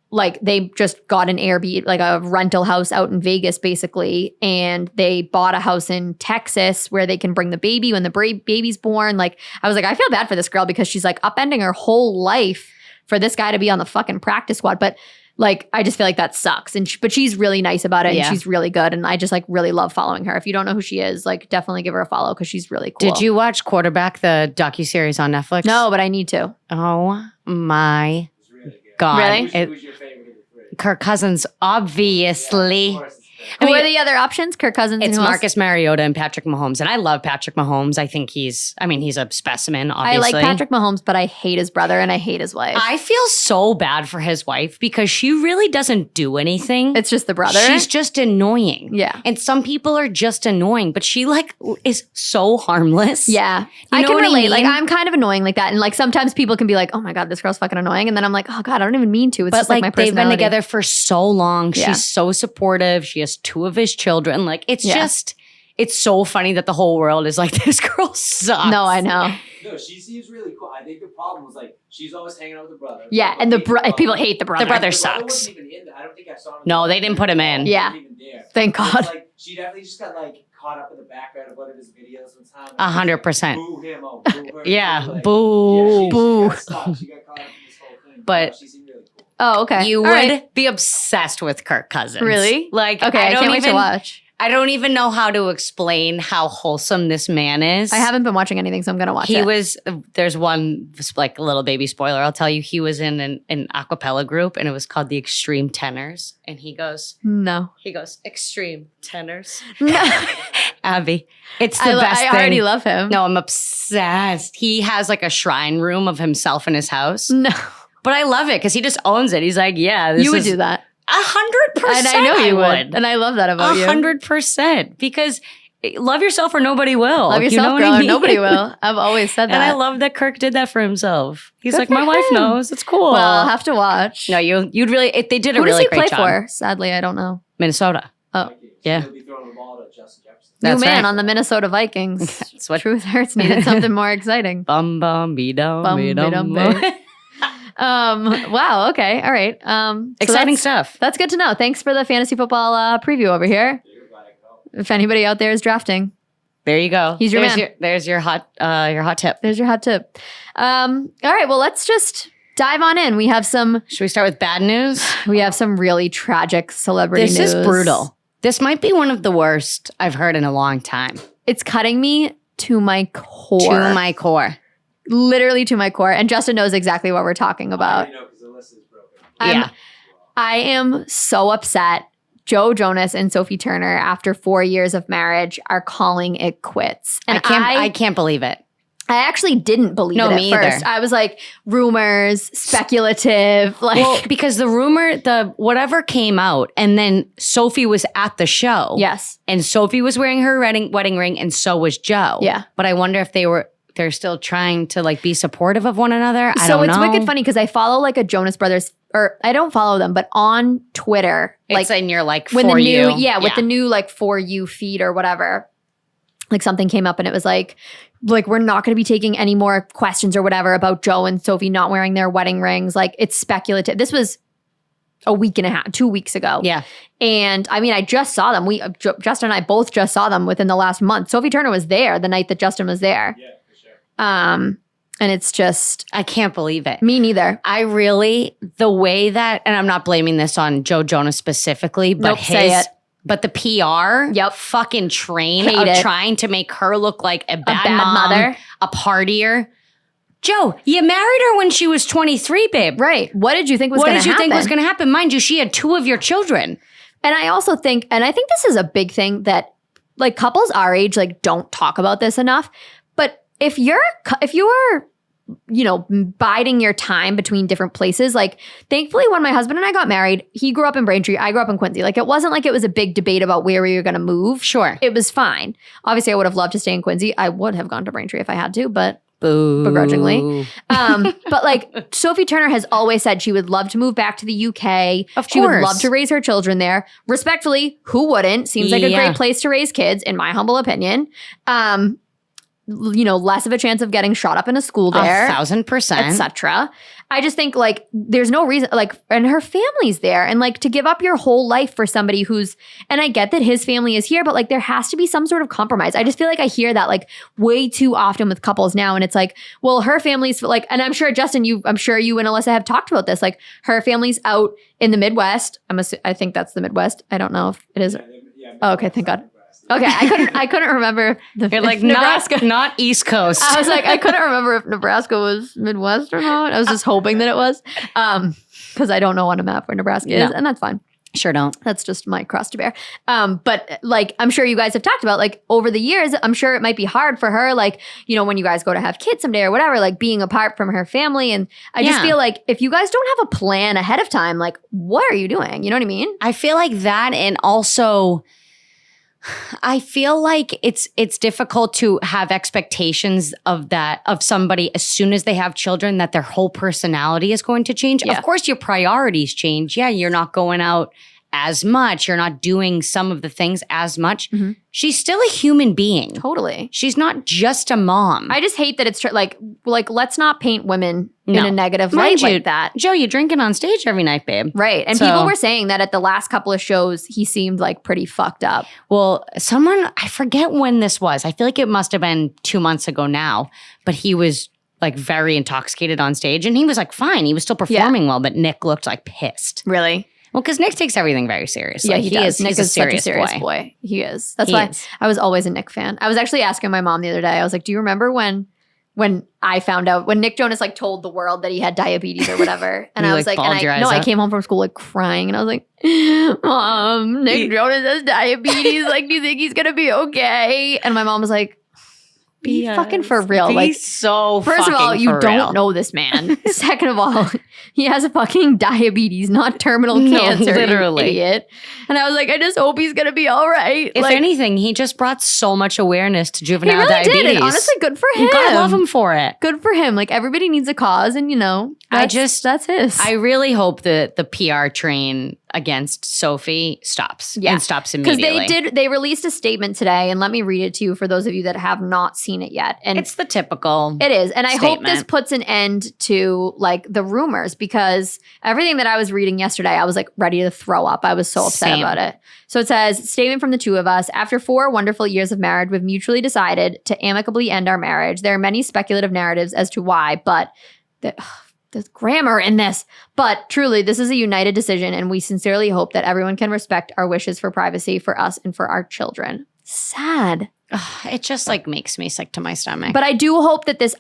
like they just got an Airbnb, like a rental house out in Vegas basically. And they bought a house in Texas where they can bring the baby when the baby's born. Like I was like, I feel bad for this girl because she's like upending her whole life for this guy to be on the fucking practice squad. But like, I just feel like that sucks. But she's really nice about it and she's really good. And I just like really love following her. If you don't know who she is, like definitely give her a follow because she's really cool. Did you watch Quarterback, the docuseries on Netflix? No, but I need to. Oh my God. Really? Who's your favorite of the 3? Kirk Cousins, obviously. Yeah, of course it's Who are the other options? Kirk Cousins and It's who else? Marcus Mariota and Patrick Mahomes. And I love Patrick Mahomes. I think he's a specimen, obviously. I like Patrick Mahomes, but I hate his brother and I hate his wife. I feel so bad for his wife because she really doesn't do anything. It's just the brother. She's just annoying. Yeah. And some people are just annoying, but she like is so harmless. Yeah. You I know can what I relate. mean? Like I'm kind of annoying like that. And like sometimes people can be like, oh my God, this girl's fucking annoying. And then I'm like, oh God, I don't even mean to. It's But just like my they've personality. been together for so long. Yeah. She's so supportive. She has 2 of his children. Like it's just, it's so funny that the whole world is like, this girl sucks. No, I know. No, she seems really cool. I think the problem was like she's always hanging out with the brother. Yeah. And people hate the brother. The brother The brother sucks. wasn't even in there. I don't think I saw him. No, they didn't put him in. Yeah. He wasn't even there. Thank It's God. like she definitely just got like caught up in the background of one of his videos one time. 100%. Boo him, boo her. Yeah, like, boo. She got stuck. She got caught up in this whole thing. But she seemed really cool. Oh, okay. You All would right. be obsessed with Kirk Cousins. Really? Like, Okay, I can't wait to watch. I don't even know how to explain how wholesome this man is. I haven't been watching anything, so I'm going to watch it. There's one, like, little baby spoiler. I'll tell you, he was in an a cappella group, and it was called the Extreme Tenors. And he goes, Extreme Tenors. No. Abby, it's the best thing. I already love him. No, I'm obsessed. He has like a shrine room of himself in his house. No. But I love it because he just owns it. He's like, yeah, this You would do that. 100%. And I know you would. And I love that about you. 100%. Because love yourself or nobody will. Love yourself, you know what girl, I or mean? nobody will. I've always said that. And I love that Kirk did that for himself. He's Good like, for my wife him. knows. It's cool. Well, I'll have to watch. No, you'd really, they did a Who really does he great play job. for? Sadly, I don't know. Minnesota. Oh. Yeah. He'll be throwing the ball to Justin Jefferson. New That's man right. on the Minnesota Vikings. That's what. Truth hurts needed something more exciting. Bum bum be dum be dum. Wow. Okay. All right. So Exciting stuff. That's good to know. Thanks for the fantasy football preview over here. If anybody out there is drafting, There you go. He's your man. There's your hot tip. there's your hot tip. All right. Well, let's just dive on in. We have some Should we start with bad news? really tragic celebrity This news. is brutal. This might be one of the worst I've heard in a long time. It's cutting me to my core. To my core. Literally to my core. And Justin knows exactly what we're talking about. I know because the list is broken. Yeah. I am so upset. Joe Jonas and Sophie Turner, after 4 years of marriage, are calling it quits. And I can't believe it. I actually didn't believe No, it at me either. first. I was like, rumors, speculative. Like, Well, because the whatever came out, and then Sophie was at the show. yes. And Sophie was wearing her wedding ring, and so was Joe. Yeah. But I wonder if they're still trying to like be supportive of one another. I So don't it's know. wicked funny because I follow like a Jonas Brothers, or I don't follow them, but on Twitter, It's like in your like when for the new, you. with the new like For You feed or whatever, like something came up and it was like we're not going to be taking any more questions or whatever about Joe and Sophie not wearing their wedding rings. Like it's speculative. This was a week and a half, 2 weeks ago. Yeah. And I mean, I just saw them. Justin and I both just saw them within the last month. Sophie Turner was there the night that Justin was there. Yeah, for sure. And it's just I can't believe it. me neither. The way that, and I'm not blaming this on Joe Jonas specifically, but Nope, say it. but the PR, Yep. fucking train Hate of it. trying to make her look like a bad, bad mom, mother. a partier. Joe, you married her when she was 23, babe. Right. What did you think was What going to did you happen? think was going to happen? Mind you, she had 2 of your children. And I also think, and I think this is a big thing that like couples our age like don't talk about this enough. But if you're biding your time between different places, like thankfully when my husband and I got married, he grew up in Braintree, I grew up in Quincy. Like it wasn't like it was a big debate about where we were going to move. Sure. It was fine. Obviously, I would have loved to stay in Quincy. I would have gone to Braintree if I had to, but Boo. begrudgingly. But like Sophie Turner has always said she would love to move back to the UK. Of She would course. love to raise her children there. Respectfully, who wouldn't? Seems like a Yeah. great place to raise kids, in my humble opinion. Less of a chance of getting shot up in a school there, 1,000%. etc. I just think like there's no reason and her family's there, and like to give up your whole life for somebody who's, and I get that his family is here, but like there has to be some sort of compromise. I just feel like I hear that like way too often with couples now, and it's like, well, her family's like, and I'm sure Justin, I'm sure you and Alyssa have talked about this. Like her family's out in the Midwest. I think that's the Midwest. I don't know if it is. Oh, okay, thank God. Okay, I couldn't remember You're like, if Nebraska. not East Coast. I was like, I couldn't remember if Nebraska was Midwest or not. I was just hoping that it was, because I don't know on a map where Nebraska is, and that's fine. Sure don't. That's just my cross to bear. But like, I'm sure you guys have talked about like over the years, I'm sure it might be hard for her, like, when you guys go to have kids someday or whatever, like being apart from her family. And I just feel like if you guys don't have a plan ahead of time, like, what are you doing? You know what I mean? I feel like that, and also I feel like it's difficult to have expectations of somebody as soon as they have children, that their whole personality is going to change. Yeah. Of course, your priorities change. Yeah, you're not going out as much. You're not doing some of the things as much. She's still a human being. Totally. She's not just a mom. I just hate that it's like let's not paint women in a negative light like that. Joe, you drinking on stage every night, babe. Right. And people were saying that at the last couple of shows, he seemed like pretty fucked up. Well, I forget when this was. I feel like it must have been 2 months ago now, but he was like very intoxicated on stage and he was like fine. He was still performing well, but Nick looked like pissed. Really? Well, because Nick takes everything very seriously. Yeah, he does. Nick He's is such a serious boy. He is. That's why I was always a Nick fan. I was actually asking my mom the other day. I was like, do you remember when I found out, when Nick Jonas like told the world that he had diabetes or whatever? And I was like, I came home from school like crying and I was like, Mom, Nick Jonas has diabetes. Like, do you think he's going to be okay? And my mom was like, be fucking for real. Like, so first of all, you don't know this man. Second of all, he has a fucking diabetes, not terminal cancer. Literally. You idiot. And I was like, I just hope he's gonna be all right. If anything, he just brought so much awareness to juvenile he really diabetes. Did. And honestly, good for him. God love him for it. Good for him. Like everybody needs a cause, and that's his. I really hope that the PR train against Sophie stops. And stops immediately. Because they released a statement today, and let me read it to you for those of you that have not seen it yet. And it's the typical It is. And I statement. hope this puts an end to like the rumors, because everything that I was reading yesterday, I was like ready to throw up. I was so upset about it. So it says, statement from the two of us. After 4 wonderful years of marriage, we've mutually decided to amicably end our marriage. There are many speculative narratives as to why, but there's grammar in this. But truly, this is a united decision, and we sincerely hope that everyone can respect our wishes for privacy for us and for our children. Sad. It just like makes me sick to my stomach. But I do hope that this,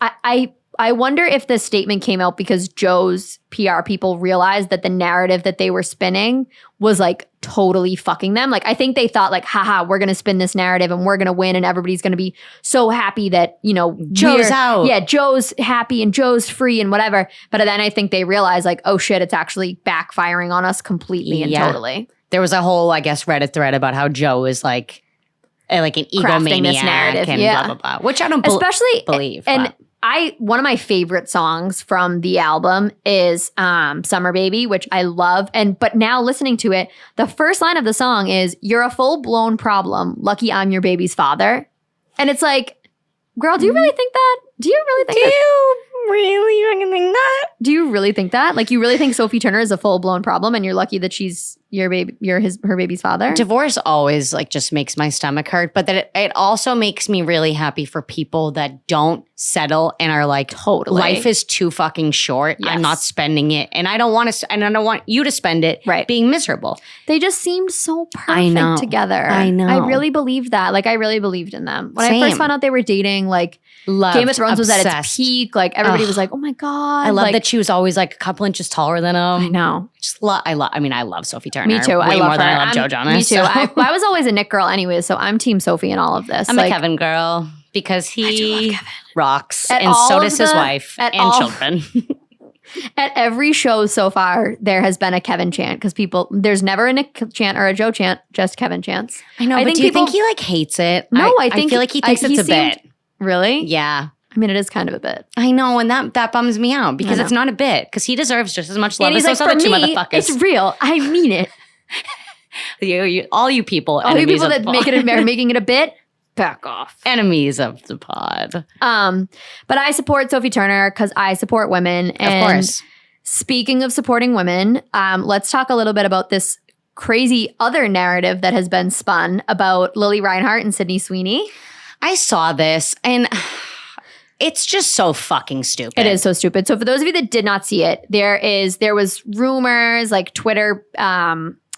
I wonder if this statement came out because Joe's PR people realized that the narrative that they were spinning was like totally fucking them. Like I think they thought like, haha, we're going to spin this narrative and we're going to win and everybody's going to be so happy that, Joe's out. Yeah, Joe's happy and Joe's free and whatever. But then I think they realized like, oh shit, it's actually backfiring on us completely and totally. There was a whole, I guess, Reddit thread about how Joe is like an egomaniac narrative, and blah, blah, blah. Which I don't believe. And one of my favorite songs from the album is Summer Baby, which I love. But now listening to it, the first line of the song is, "You're a full-blown problem. Lucky I'm your baby's father." And it's like, girl, do you really think that? Do you really think that? Really fucking think that? Do you really think that? Like, you really think Sophie Turner is a full-blown problem and you're lucky that she's her baby's father? Divorce always like just makes my stomach hurt, but that it also makes me really happy for people that don't settle and are like, totally, life is too fucking short. Yes. I'm not spending it, and I don't want you to spend it being miserable. They just seemed so perfect together. I know. I really believed that. Like, I really believed in them. When I first found out they were dating, like, Game of Thrones was at its peak. Like, everybody was like, oh my God. I love that she was always like a couple inches taller than him. I know. I love Sophie Turner. Me too. Way I love more her. than I love Joe Jonas. Me too. So. I was always a Nick girl anyway, so I'm team Sophie in all of this. I'm a Kevin girl because he rocks, and so does his wife and children. At every show so far, there has been a Kevin chant because there's never a Nick chant or a Joe chant, just Kevin chants. I know, but do you think he like hates it? No, I feel like he thinks it's a bit. Really? Yeah. I mean, it is kind of a bit. I know, and that bums me out because it's not a bit, because he deserves just as much love as those like, other two me, motherfuckers. It's real. I mean it. all you people that making it a bit, back off. Enemies of the pod. But I support Sophie Turner because I support women. And of course. Speaking of supporting women, let's talk a little bit about this crazy other narrative that has been spun about Lily Reinhart and Sydney Sweeney. I saw this and it's just so fucking stupid. It is so stupid. So for those of you that did not see it, there was rumors, like Twitter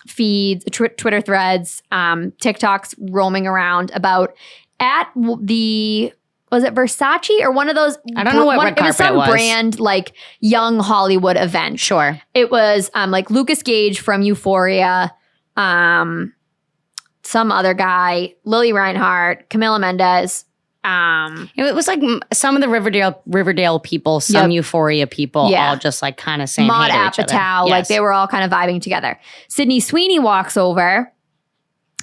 feeds, Twitter threads, TikToks roaming around about at was it Versace or one of those? I don't know what red carpet it was. Some was. brand like young Hollywood event. Sure. It was like Lucas Gage from Euphoria, some other guy, Lily Reinhart, Camila Mendes. It was like some of the Riverdale people, some Euphoria people, all just like kind of saying Maud hey to each other. Apatow, Yes. like they were all kind of vibing together. Sydney Sweeney walks over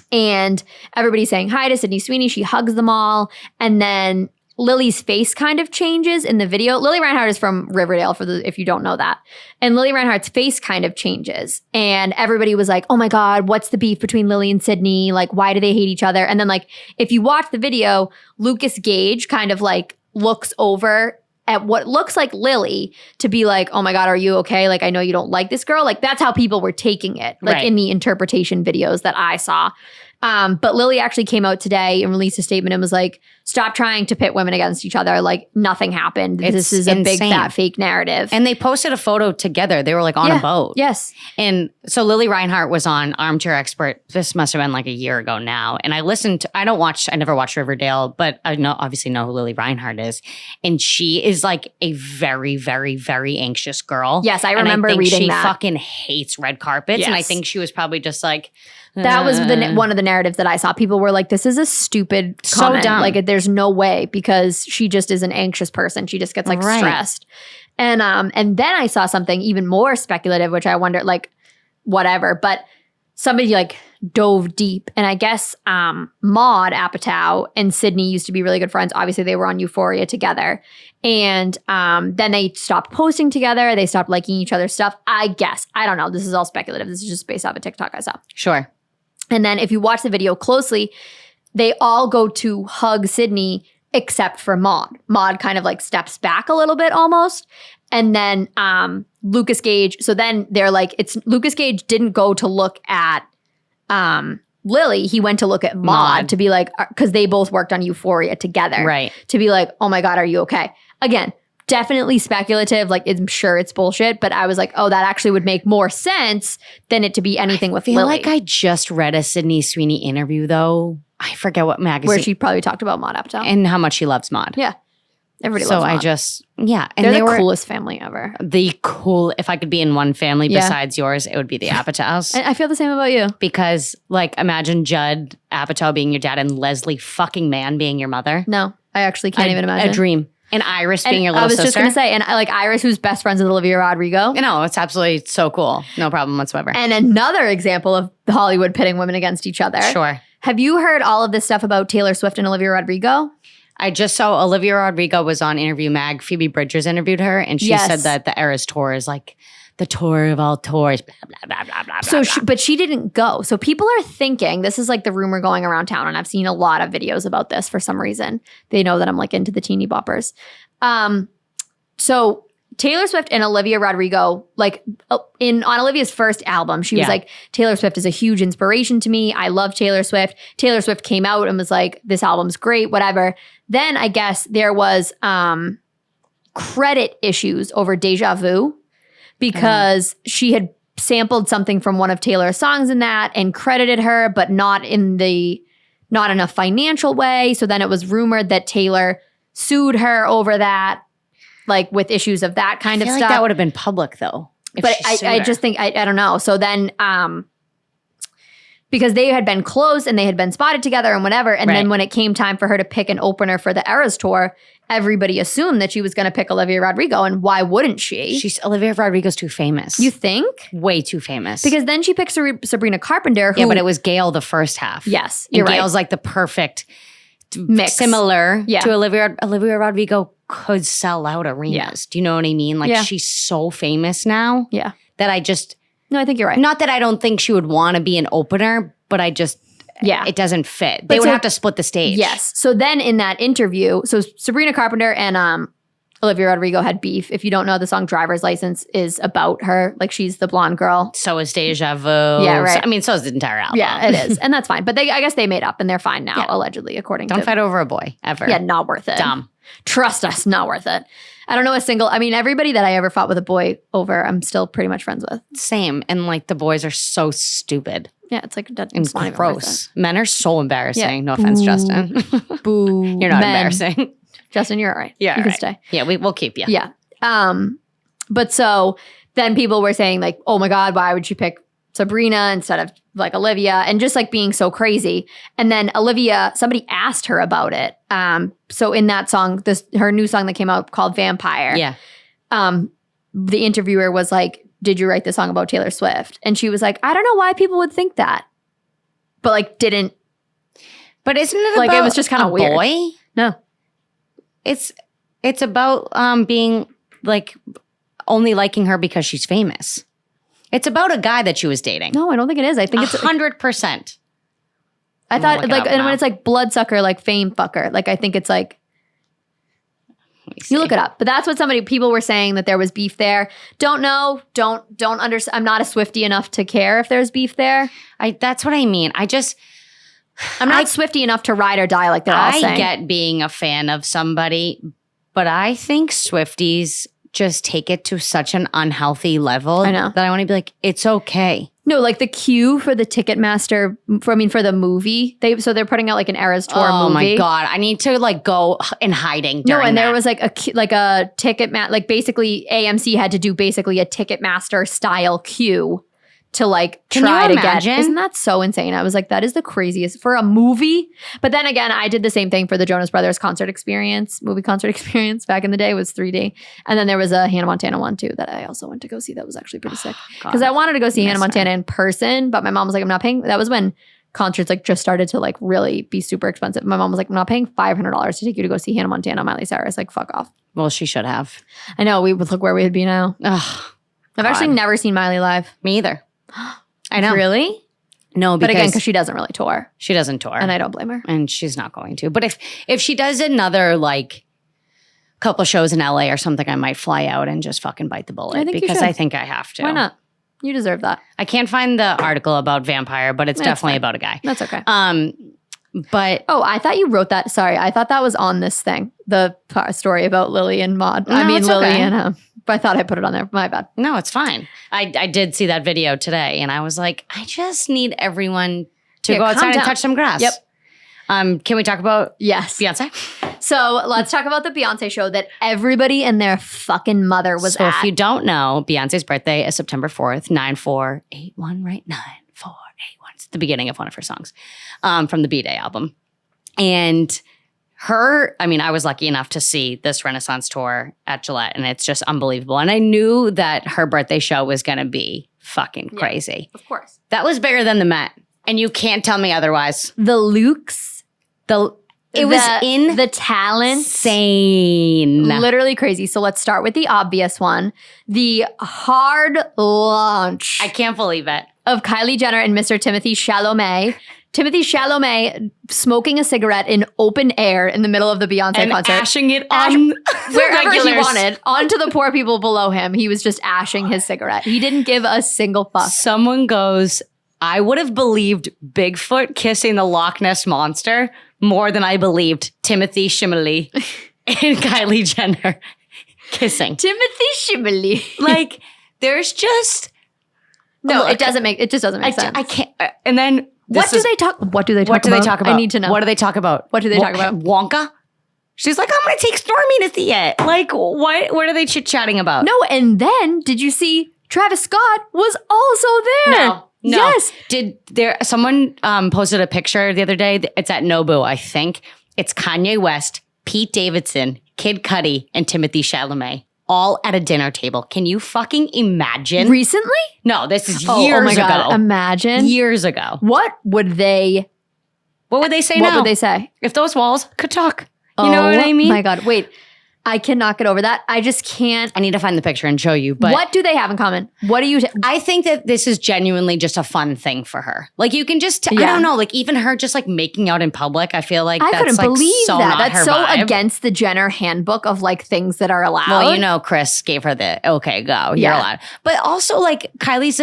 and everybody's saying hi to Sydney Sweeney. She hugs them all. And then Lily's face kind of changes in the video. Lily Reinhart is from Riverdale, if you don't know that. And Lily Reinhart's face kind of changes. And everybody was like, oh my God, what's the beef between Lily and Sydney? Like, why do they hate each other? And then like, if you watch the video, Lucas Gage kind of like looks over at what looks like Lily to be like, oh my God, are you okay? Like, I know you don't like this girl. Like, that's how people were taking it, like in the interpretation videos that I saw. But Lily actually came out today and released a statement and was like, stop trying to pit women against each other. Like, nothing happened. This is a big fat fake narrative. And they posted a photo together. They were like on a boat. Yes. And so Lily Reinhart was on Armchair Expert. This must have been like a year ago now. And I never watched Riverdale, but I obviously know who Lily Reinhart is. And she is like a very, very, very anxious girl. Yes, I remember reading that. She fucking hates red carpets. Yes. And I think she was probably just like, that was one of the narratives that I saw. People were like, this is a stupid comment. So dumb. Like, there's no way, because she just is an anxious person. She just gets like stressed. And then I saw something even more speculative, which I wondered, like, whatever. But somebody like dove deep. And I guess Maude Apatow and Sydney used to be really good friends. Obviously, they were on Euphoria together. And then they stopped posting together. They stopped liking each other's stuff. I guess. I don't know. This is all speculative. This is just based off a TikTok I saw. Sure. And then if you watch the video closely, they all go to hug Sydney except for Maude. Maude kind of like steps back a little bit almost. And then Lucas Gage. So then they're like, Lucas Gage didn't go to look at Lily. He went to look at Maude to be like, because they both worked on Euphoria together. Right. To be like, oh my God, are you okay? Again, definitely speculative. Like, I'm sure it's bullshit, but I was like, oh, that actually would make more sense than it to be anything with Lily. I feel like I just read a Sydney Sweeney interview, though. I forget what magazine. Where she probably talked about Maude Apatow. And how much she loves Maude. Yeah. Everybody so loves Maude. And they're the coolest family ever. If I could be in one family besides yours, it would be the Apatows. And I feel the same about you. Because, like, imagine Judd Apatow being your dad and Leslie fucking Mann being your mother. No, I actually can't even imagine. A dream. And Iris being your little sister. I was just going to say, and like Iris, who's best friends with Olivia Rodrigo. No, it's absolutely so cool. No problem whatsoever. And another example of Hollywood pitting women against each other. Sure. Have you heard all of this stuff about Taylor Swift and Olivia Rodrigo? I just saw Olivia Rodrigo was on Interview Mag. Phoebe Bridgers interviewed her, and she said that the Eras Tour is like the tour of all tours, blah, blah, blah, blah, blah. So, but she didn't go. So people are thinking, this is like the rumor going around town, and I've seen a lot of videos about this for some reason. They know that I'm like into the teeny boppers. So Taylor Swift and Olivia Rodrigo, like on Olivia's first album, she was like, Taylor Swift is a huge inspiration to me. I love Taylor Swift. Taylor Swift came out and was like, this album's great, whatever. Then I guess there was credit issues over Deja Vu because she had sampled something from one of Taylor's songs in that and credited her, but not in a financial way. So then it was rumored that Taylor sued her over that, like with issues of that kind of stuff. Like that would have been public though. But I just think, I don't know. So then, because they had been close and they had been spotted together and whatever. And then when it came time for her to pick an opener for the Eras Tour, everybody assumed that she was going to pick Olivia Rodrigo. And why wouldn't she? Olivia Rodrigo's too famous. You think? Way too famous. Because then she picked Sabrina Carpenter. Who, yeah, but it was Gail the first half. Yes, you're right. Gail's like the perfect mix. Similar to Olivia. Olivia Rodrigo could sell out arenas. Yeah. Do you know what I mean? Like she's so famous now. Yeah. That I just... No, I think you're right. Not that I don't think she would want to be an opener, but I just... Yeah. It doesn't fit. They would have to split the stage. Yes. So then in that interview, so Sabrina Carpenter and Olivia Rodrigo had beef. If you don't know, the song Driver's License is about her. Like she's the blonde girl. So is Deja Vu. Yeah, right. So is the entire album. Yeah, it is. And that's fine. But I guess they made up and they're fine now, allegedly, according to... Don't fight over a boy, ever. Yeah, not worth it. Dumb. Trust us, not worth it. I don't know a single... I mean, everybody that I ever fought with a boy over, I'm still pretty much friends with. Same. And like the boys are so stupid. Yeah, it's like... And gross. Men are so embarrassing. Yeah. No offense, Justin. Boo. You're not embarrassing. Justin, you're all right. Yeah, you can stay. Yeah, we'll keep you. Yeah. But so then people were saying like, oh my God, why would she pick Sabrina instead of like Olivia, and just like being so crazy. And then Olivia, somebody asked her about it. So in that song, her new song that came out called Vampire. The interviewer was like, did you write the song about Taylor Swift? And she was like, I don't know why people would think that. But like didn't. But isn't it like about it was just kind of weird. Boy? No. it's about being like only liking her because she's famous. It's about a guy that she was dating. No, I don't think it is. I think it's 100%. I thought like, and when it's like bloodsucker, like fame fucker, like I think it's like, you look it up. But that's what people were saying, that there was beef there. Don't know. Don't understand. I'm not a Swiftie enough to care if there's beef there. That's what I mean. I'm not Swiftie enough to ride or die like they're all saying. I get being a fan of somebody, but I think Swifties just take it to such an unhealthy level. I know. That I want to be like, it's okay. No, like the queue for the Ticketmaster, for the movie. They're putting out like an Eras Tour movie. Oh my God. I need to like go in hiding during No, and that. there was like a Ticketmaster, like basically AMC had to do basically a Ticketmaster style queue to like try to get. Isn't that so insane? I was like, that is the craziest for a movie. But then again, I did the same thing for the Jonas Brothers movie concert experience back in the day. It was 3D. And then there was a Hannah Montana one too that I also went to go see. That was actually pretty sick. Because I wanted to go see Hannah Montana in person, but my mom was like, I'm not paying. That was when concerts like just started to like really be super expensive. My mom was like, I'm not paying $500 to take you to go see Hannah Montana, Miley Cyrus. Like, fuck off. Well, she should have. I know. We would look where we would be now. Ugh, I've actually never seen Miley live. Me either. I know. Really? No, but again, because she doesn't really tour. She doesn't tour. And I don't blame her. And she's not going to. But if she does another like couple shows in LA or something, I might fly out and just fucking bite the bullet. Because I think I have to. Why not? You deserve that. I can't find the article about Vampire, but it's definitely about a guy. That's okay. But I thought you wrote that. Sorry, I thought that was on this thing. The story about Lily and Maud. No, Lily okay. and but I thought I put it on there. My bad. No, it's fine. I did see that video today, and I was like, I just need everyone to go outside and touch some grass. Yep. Can we talk about Beyonce? So let's talk about the Beyonce show that everybody and their fucking mother was So at. if you don't know, Beyonce's birthday is September 4th, 9481, right? 9481. It's the beginning of one of her songs from the B-Day album. And I was lucky enough to see this Renaissance tour at Gillette, and it's just unbelievable. And I knew that her birthday show was going to be fucking crazy. Of course. That was bigger than the Met, and you can't tell me otherwise. The looks. It was the talent. Insane. Literally crazy. So let's start with the obvious one. The hard launch. I can't believe it. Of Kylie Jenner and Mr. Timothy Chalamet. Timothy Chalamet smoking a cigarette in open air in the middle of the Beyonce concert. And ashing it on wherever he wanted. Onto the poor people below him. He was just ashing his cigarette. He didn't give a single fuck. Someone goes, I would have believed Bigfoot kissing the Loch Ness Monster more than I believed Timothy Chalamet and Kylie Jenner kissing. Timothy Chalamet. Like, there's just... it just doesn't make sense. I can't... and then... What do they talk about? I need to know. What do they talk about? What do they talk about? Wonka? She's like, I'm going to take Stormy to see it. Like, what are they chit-chatting about? No, and then, did you see Travis Scott was also there? No. Yes. Someone posted a picture the other day. It's at Nobu, I think. It's Kanye West, Pete Davidson, Kid Cudi, and Timothy Chalamet. All at a dinner table. Can you fucking imagine? Recently? No, this is years ago. God. Imagine. Years ago. What would they say now? What would they say? If those walls could talk. You know what I mean? Oh my God. Wait. I cannot get over that. I just can't. I need to find the picture and show you. But what do they have in common? What do you... I think that this is genuinely just a fun thing for her. Like, you can just... I don't know. Like, even her just like making out in public, I feel like I couldn't believe so that. not That's her so vibe. against the Jenner handbook of like things that are allowed. Well, you know, Chris gave her the, okay, go. You're allowed. But also, like, Kylie's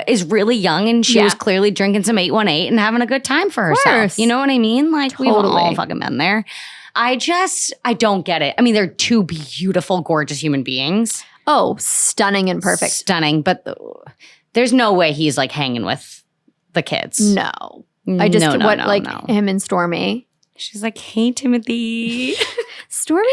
is really young, and she was clearly drinking some 818 and having a good time for herself. You know what I mean? Like, we've all fucking been there. I don't get it. I mean, they're two beautiful, gorgeous human beings. Oh, stunning and perfect. Stunning. But there's no way he's like hanging with the kids. No. I just, him and Stormy. She's like, hey, Timothy. Stormy,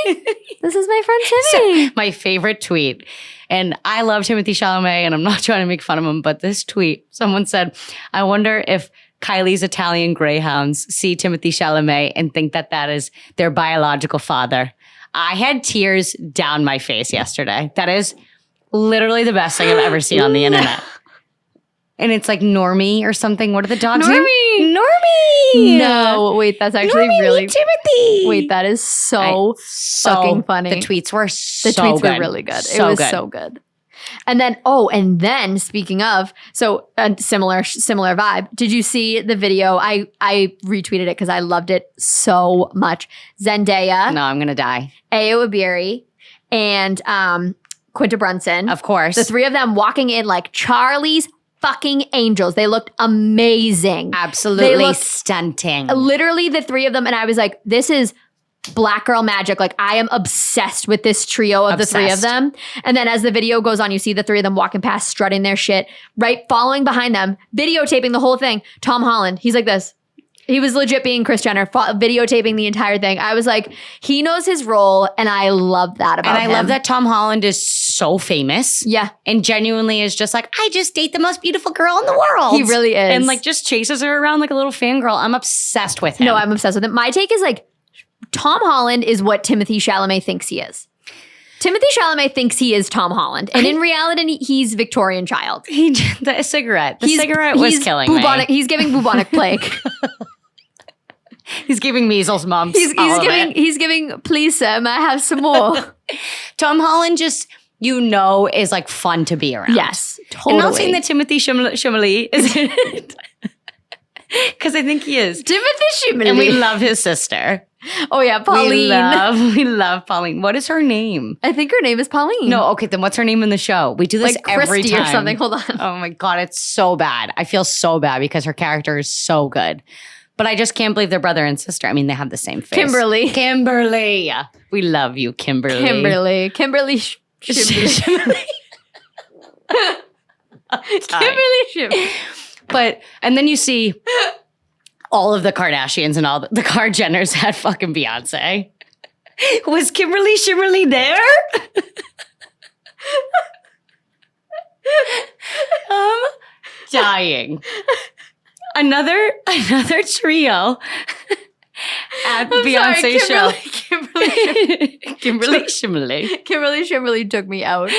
baby. This is my friend Timmy. So, my favorite tweet. And I love Timothy Chalamet, and I'm not trying to make fun of him, but this tweet, someone said, I wonder if Kylie's Italian greyhounds see Timothy Chalamet and think that is their biological father. I had tears down my face yesterday. That is literally the best thing I've ever seen on the internet. And it's like Normie or something. What are the dogs' Normie. name? Normie. No, wait, that's actually Normie, really Timothy. Wait, that is so fucking funny. The tweets were The tweets were really good. It was so good. And then speaking of, so a similar vibe. Did you see the video? I retweeted it because I loved it so much. Zendaya. No, I'm gonna die. Ayo Ibiri, and Quinta Brunson. Of course. The three of them walking in like Charlie's fucking angels. They looked amazing. Absolutely stunting. Literally the three of them. And I was like, this is Black girl magic. Like, I am obsessed with this trio of the three of them. And then as the video goes on, you see the three of them walking past, strutting their shit, right? Following behind them, videotaping the whole thing. Tom Holland, he's like this. He was legit being Kris Jenner, videotaping the entire thing. I was like, he knows his role, and I love that about him. And I love that Tom Holland is so famous. Yeah. And genuinely is just like, I just date the most beautiful girl in the world. He really is. And like just chases her around like a little fangirl. I'm obsessed with him. No, I'm obsessed with him. My take is like, Tom Holland is what Timothée Chalamet thinks he is. Timothée Chalamet thinks he is Tom Holland. And in reality, he's Victorian Child. The cigarette. The cigarette was killing me. He's giving bubonic plague. He's giving measles, mumps. He's giving, please, sir, may I have some more? Tom Holland just, is like fun to be around. Yes, totally. I'm not saying that Timothée Chalamet is it. Because I think he is. Timothée Chalamet. And we love his sister. Oh, yeah, Pauline. We love Pauline. What is her name? I think her name is Pauline. No, okay, then what's her name in the show? We do this like every Christy time. or something. Hold on. Oh my God, it's so bad. I feel so bad because her character is so good. But I just can't believe they're brother and sister. I mean, they have the same face. Kimberly. We love you, Kimberly. Kimberly. Kimberly Shimberly. But, and then you see all of the Kardashians and all the Kar-Jenners had fucking Beyonce. Was Kimberly Shimmerly there? I'm dying. Another trio at Beyonce show. Kimberly Shimmerly. Kimberly Shimmerly took me out.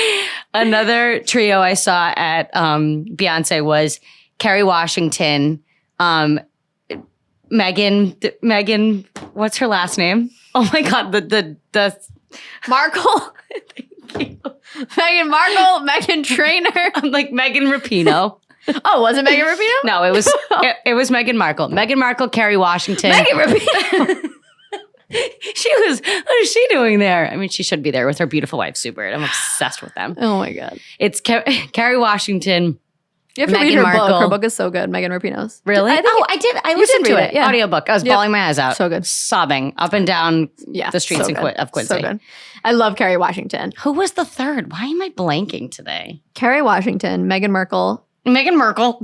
Another trio I saw at Beyonce was Kerry Washington, Megan, what's her last name? Oh my God, the Markle. Meghan Markle, Meghan Trainor. I'm like Megan Rapinoe. Oh, was it Megan Rapinoe? No, it was Meghan Markle. Meghan Markle, Kerry Washington. Megan Rapinoe. What is she doing there? I mean, she should be there with her beautiful wife, Sue Bird. I'm obsessed with them. Oh my God. It's Kerry Washington. You have to read her book. Her book is so good, Megan Rapinoe's. Really? I did. I listened to it. Yeah. Audiobook. I was bawling my eyes out. So good. Sobbing up and down the streets of Quincy. So good. I love Kerry Washington. Who was the third? Why am I blanking today? Kerry Washington, Meghan Markle. Meghan Markle.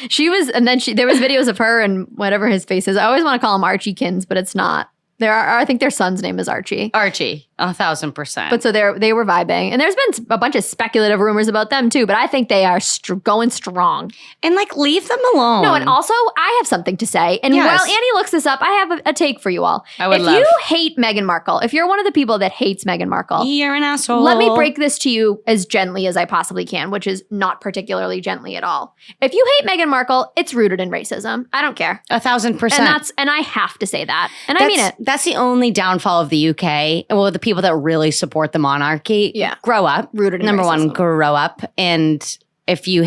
She was, and then there was videos of her and whatever his face is. I always want to call him Archiekins, but it's not. I think their son's name is Archie. Archie, 1,000%. But so they were vibing. And there's been a bunch of speculative rumors about them too, but I think they are going strong. And like, leave them alone. No, and also, I have something to say. And while Annie looks this up, I have a take for you all. If you hate Meghan Markle, if you're one of the people that hates Meghan Markle, you're an asshole. Let me break this to you as gently as I possibly can, which is not particularly gently at all. If you hate Meghan Markle, it's rooted in racism. I don't care. 1,000%. And I have to say that. And I mean it. That's the only downfall of the UK. Well, the people that really support the monarchy, grow up. Rooted in Number racism. one, grow up. And if you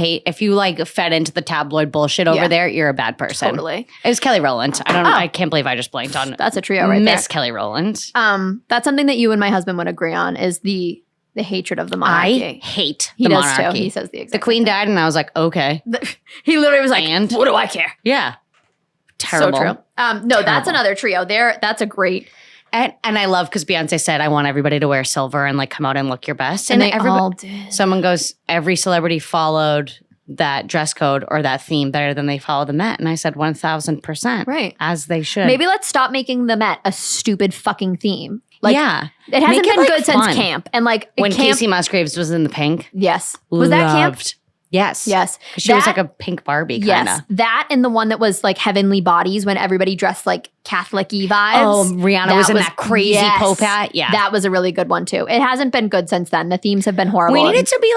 like fed into the tabloid bullshit over there, you're a bad person. Totally. It was Kelly Rowland. I can't believe I just blanked on. That's a trio right Miss Kelly Rowland. That's something that you and my husband would agree on is the hatred of the monarchy. I hate the monarchy. Too. He says the exact The Queen died, and I was like, okay. He literally was like, and what do I care? Yeah. Terrible. So true. No, that's another trio. That's a great. And I love because Beyonce said, I want everybody to wear silver and like come out and look your best. And they all did. Someone goes, every celebrity followed that dress code or that theme better than they follow the Met. And I said 1,000%. Right. As they should. Maybe let's stop making the Met a stupid fucking theme. Like, yeah. It hasn't been good since camp. And like when camp, Casey Musgraves was in the pink. Yes. Was that camp? Yes. Yes. She was like a pink Barbie kind of. Yes. That and the one that was like Heavenly Bodies when everybody dressed like Catholic-y vibes. Oh, Rihanna was in that crazy Pope hat. Yeah. That was a really good one too. It hasn't been good since then. The themes have been horrible. We need it to be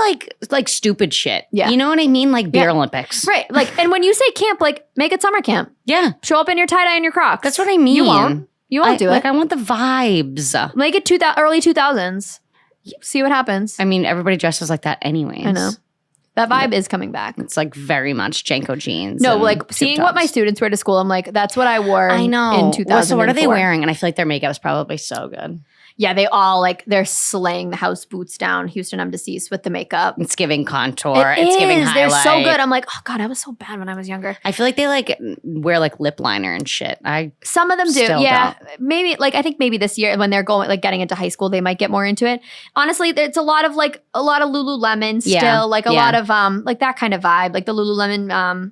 like stupid shit. Yeah. You know what I mean? Like Beer Olympics. Right. Like, and when you say camp, like make it summer camp. Yeah. Show up in your tie-dye and your Crocs. That's what I mean. You won't. You won't do it. Like I want the vibes. Make it early 2000s. See what happens. I mean, everybody dresses like that anyways. I know. That vibe is coming back. It's like very much Janko jeans. No, like seeing what my students wear to school, I'm like, that's what I wore I know. in 2004. Well, so what are they wearing? And I feel like their makeup is probably so good. Yeah, they all like, they're slaying the house boots down. Houston, I'm deceased with the makeup. It's giving contour. It's giving highlight. They're so good. I'm like, oh God, I was so bad when I was younger. I feel like they like wear like lip liner and shit. Some of them do. Still Yeah. Maybe like, I think maybe this year when they're going, like getting into high school, they might get more into it. Honestly, it's a lot of Lululemon still, Yeah. like a lot of like that kind of vibe, like the Lululemon,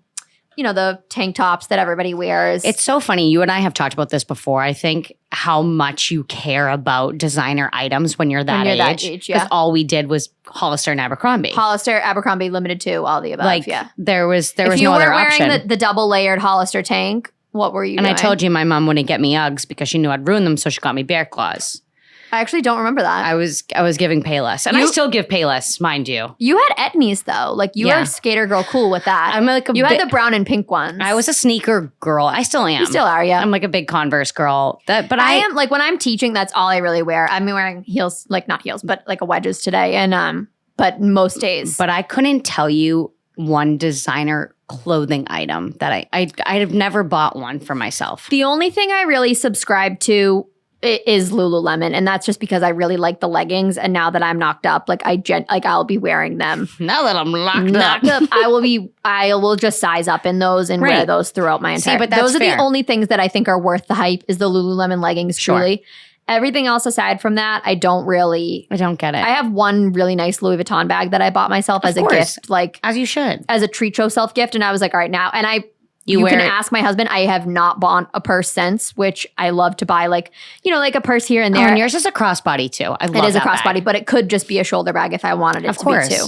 you know, the tank tops that everybody wears. It's so funny. You and I have talked about this before. I think how much you care about designer items when you're that age. Yeah. Because all we did was Hollister and Abercrombie. Hollister, Abercrombie, limited to all the above. Like yeah. there was no other option. If you were wearing the double layered Hollister tank, what were you doing? I told you my mom wouldn't get me Uggs because she knew I'd ruin them, so she got me Bear Claws. I actually don't remember that. I was giving Payless, and I still give Payless, mind you. You had Etnies though, like you were a skater girl, cool with that. I'm like you had the brown and pink ones. I was a sneaker girl. I still am. You still are, yeah. I'm like a big Converse girl. But I am like when I'm teaching, that's all I really wear. I'm wearing heels, like not heels, but like a wedges today, and but most days. But I couldn't tell you one designer clothing item that I've never bought one for myself. The only thing I really subscribe to is Lululemon, and that's just because I really like the leggings. And now that I'm knocked up, like I'll be wearing them. Now that I'm knocked up, I will just size up in those and wear those throughout my entire. But those are fair. the only things that I think are worth the hype. Is the Lululemon leggings truly? Everything else aside from that, I don't get it. I have one really nice Louis Vuitton bag that I bought myself as a gift, like as you should, as a treat yourself gift, and I was like, all right now, and You can ask my husband. I have not bought a purse since, which I love to buy, like, you know, like a purse here and there. And yours is a crossbody too. I love it. It is a crossbody, but it could just be a shoulder bag if I wanted it to be too.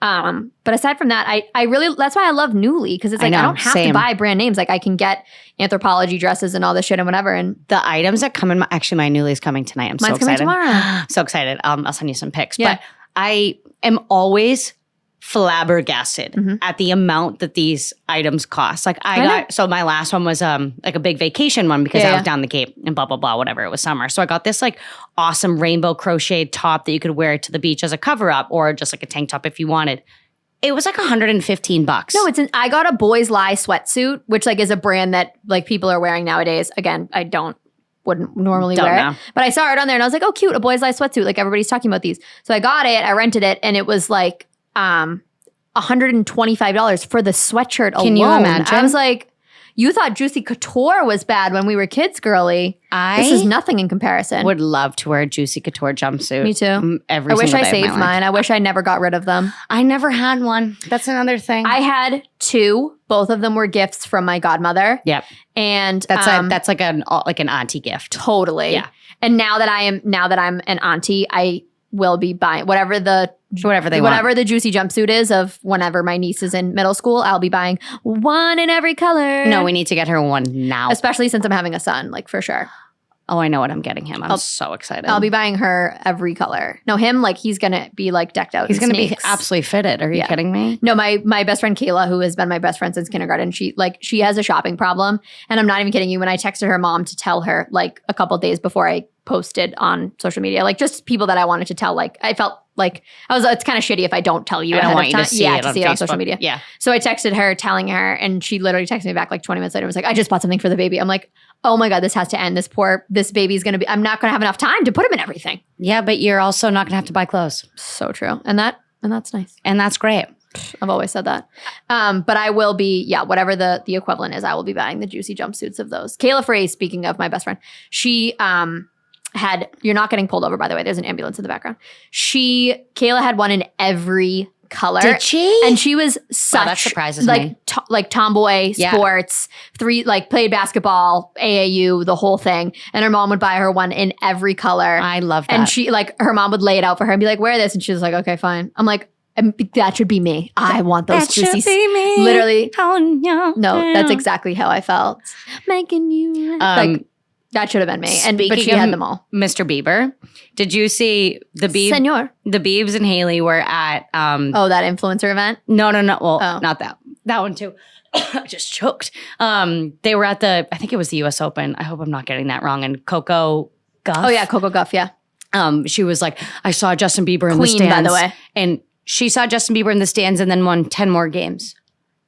But aside from that, I really, that's why I love Nuuly, because it's like I don't have to buy brand names. Like I can get Anthropologie dresses and all this shit and whatever. And the items that come in, actually my Nuuly's coming tonight. I'm so excited. Mine's coming tomorrow. So excited. I'll send you some pics. Yeah. But I am always flabbergasted at the amount that these items cost. Like so my last one was like a big vacation one because I was down the Cape and blah, blah, blah, whatever. It was summer. So I got this like awesome rainbow crocheted top that you could wear to the beach as a cover up or just like a tank top if you wanted. It was like $115. No, I got a Boys Lie sweatsuit, which like is a brand that like people are wearing nowadays. Again, I wouldn't normally wear it. But I saw it on there and I was like, oh, cute, a Boys Lie sweatsuit. Like everybody's talking about these. So I got it, I rented it, and it was like $125 for the sweatshirt alone. Can you imagine? I was like, you thought Juicy Couture was bad when we were kids, girly. This is nothing in comparison. Would love to wear a Juicy Couture jumpsuit. Me too. I wish I saved mine. I wish I never got rid of them. I never had one. That's another thing. I had two. Both of them were gifts from my godmother. Yep. And that's like an auntie gift. Totally. Yeah. And now that I'm an auntie, I will be buying whatever the Juicy jumpsuit is of whenever my niece is in middle school. I'll be buying one in every color. No, we need to get her one now. Especially since I'm having a son, like for sure. Oh, I know what I'm getting him. I'm so excited. I'll be buying her every color. No, him, like he's going to be like decked out. He's going to be absolutely fitted. Are you kidding me? No, my best friend Kayla, who has been my best friend since kindergarten, she has a shopping problem. And I'm not even kidding you. When I texted her mom to tell her like a couple days before I posted on social media, like just people that I wanted to tell, like I felt like it's kind of shitty if I don't tell you. I don't want you to see it on social media. Yeah. So I texted her telling her, and she literally texted me back like 20 minutes later and was like, I just bought something for the baby. I'm like, oh my God, this has to end. This baby's going to be, I'm not going to have enough time to put him in everything. Yeah, but you're also not going to have to buy clothes. So true. And that's nice. And that's great. I've always said that. But I will be, whatever the equivalent is, I will be buying the Juicy jumpsuits of those. Kayla Frey, speaking of my best friend, she you're not getting pulled over, by the way. There's an ambulance in the background. Kayla had one in every color. Did she? And she was such that surprises me. me. Like tomboy, sports, played basketball, AAU, the whole thing. And her mom would buy her one in every color. I love that. And she her mom would lay it out for her and be like, wear this. And she was like, okay, fine. I'm like, And that should be me. I want those That juicy. should be me. Literally. No, That's exactly how I felt. Making you like that should have been me. But she had them all. Mr. Bieber. Did you see the Senor. The Biebs and Haley were at that influencer event? No. Well, not that. That one too. I just choked. They were at I think it was the US Open. I hope I'm not getting that wrong. And Coco Gauff. Oh yeah, Coco Gauff, yeah. She was like, I saw Justin Bieber in the Queen, stands. by the way. And she saw Justin Bieber in the stands and then won 10 more games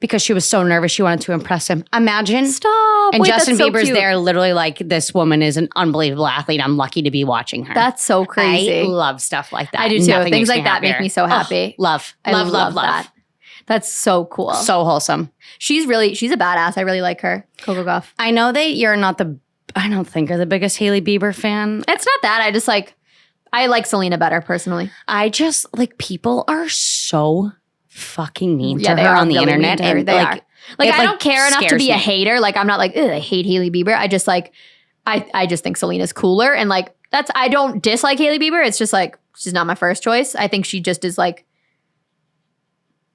because she was so nervous. She wanted to impress him. Imagine. Stop. And Wait, Justin that's so Bieber's cute. there literally like, this woman is an unbelievable athlete. I'm lucky to be watching her. That's so crazy. I love stuff like that. I do too. Nothing Things makes like that make me so happy. Love. I love love. that. That's so cool. So wholesome. She's a badass. I really like her. Coco Gauff. I know that you're not I don't think you're the biggest Hailey Bieber fan. It's not that. I like Selena better personally. I just like people are so fucking mean Yeah, to they her are on the really mean internet. to her. And They like, are. Like it, I don't care enough to scares be a me. hater. Like I'm not like, I hate Hailey Bieber. I just like I just think Selena's cooler. And like I don't dislike Hailey Bieber. It's just like she's not my first choice. I think she just is like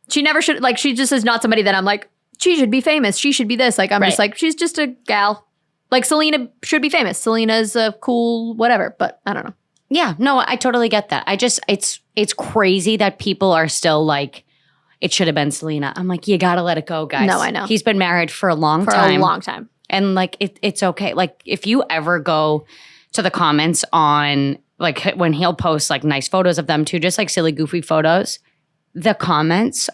she never should like she just is not somebody that I'm like, she should be famous. She should be this. Like I'm just like, she's just a gal. Like Selena should be famous. Selena's a cool whatever, but I don't know. Yeah, no, I totally get that. I just it's crazy that people are still like, it should have been Selena. I'm like, you gotta let it go, guys. No, I know. He's been married for a long For time. a long time. And like it's okay. Like if you ever go to the comments on like when he'll post like nice photos of them too, just like silly, goofy photos, the comments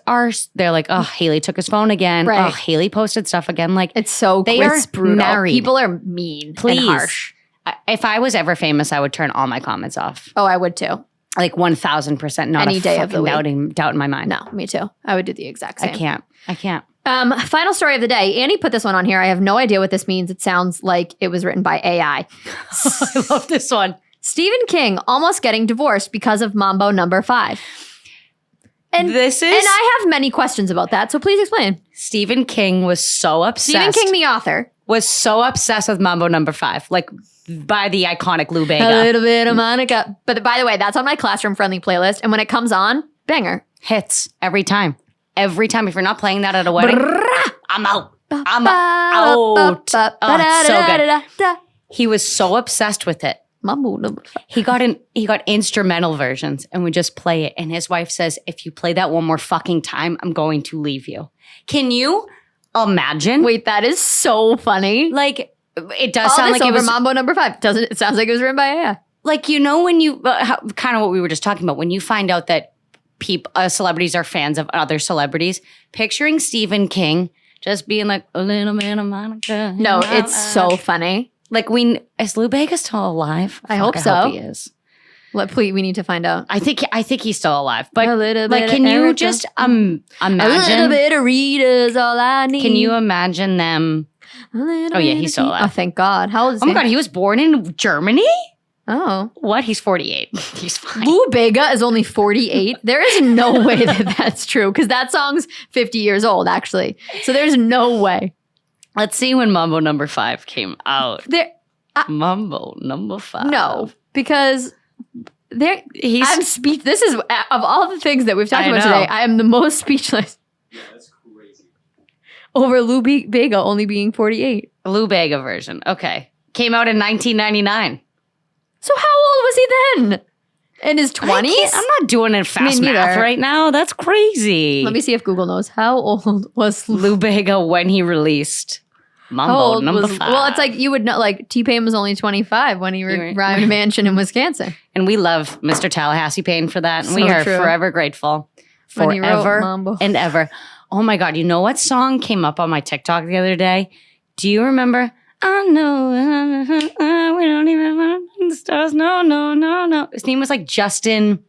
they're like, oh, Hailey took his phone again. Right. Oh, Haley posted stuff again. Like It's so They brutal. are married. People are mean Please. and harsh. If I was ever famous, I would turn all my comments off. Oh, I would too. Like 1000%. Not Any a day of the fucking week. doubt in my mind. No, me too. I would do the exact same. I can't. Final story of the day. Annie put this one on here. I have no idea what this means. It sounds like it was written by AI. I love this one. Stephen King almost getting divorced because of Mambo number 5. And I have many questions about that, so please explain. Stephen King was so obsessed. Stephen King, the author. Was so obsessed with Mambo number 5. Like by the iconic Lou Bega. A little bit of Monica. But by the way, that's on my classroom-friendly playlist. And when it comes on, banger. Hits every time. Every time. If you're not playing that at a wedding, I'm out. I'm out. Oh, it's so good. He was so obsessed with it. Mambo number 5. He got instrumental versions and would just play it. And his wife says, if you play that one more fucking time, I'm going to leave you. Can you imagine? Wait, that is so funny. Like, it does All sound this like it over was Mambo number 5. Doesn't it? Sounds like it was written by AI. like, you know, when you kind of what we were just talking about, when you find out that celebrities are fans of other celebrities, picturing Stephen King just being like a little bit of Monica. No, it's so funny. Like, is Lou Bega still alive? I hope so. I hope he is. Please, we need to find out. I think he's still alive. But A little like, bit can of you Erica. just A little imagine? bit of Rita's all I need. Can you imagine them? Oh yeah, he's still alive. Oh, thank God. How old is Oh he? my God, he was born in Germany? Oh. What? He's 48. He's fine. Lou Bega is only 48. There is no way that that's true because that song's 50 years old, actually. So there's no way. Let's see when Mambo number 5 came out. Mambo number 5. No, because this is of all the things that we've talked I about know. today, I am the most speechless Yeah, that's crazy. over Lou Bega only being 48. Lou Bega version. Okay. Came out in 1999. So how old was he then? In his 20s? I'm not doing it fast Me math neither. right now. That's crazy. Let me see if Google knows. How old was Lou Bega when he released How Mambo old number was, 5. Well, it's like you would know, like T-Pain was only 25 when he arrived a mansion in Wisconsin. And we love Mr. Tallahassee Payne for that. And we So are true. forever grateful. When he wrote Forever Mambo. and ever. Oh my God. You know what song came up on my TikTok the other day? Do you remember? I know we don't even want the stars. No, no, no, no. His name was like Justin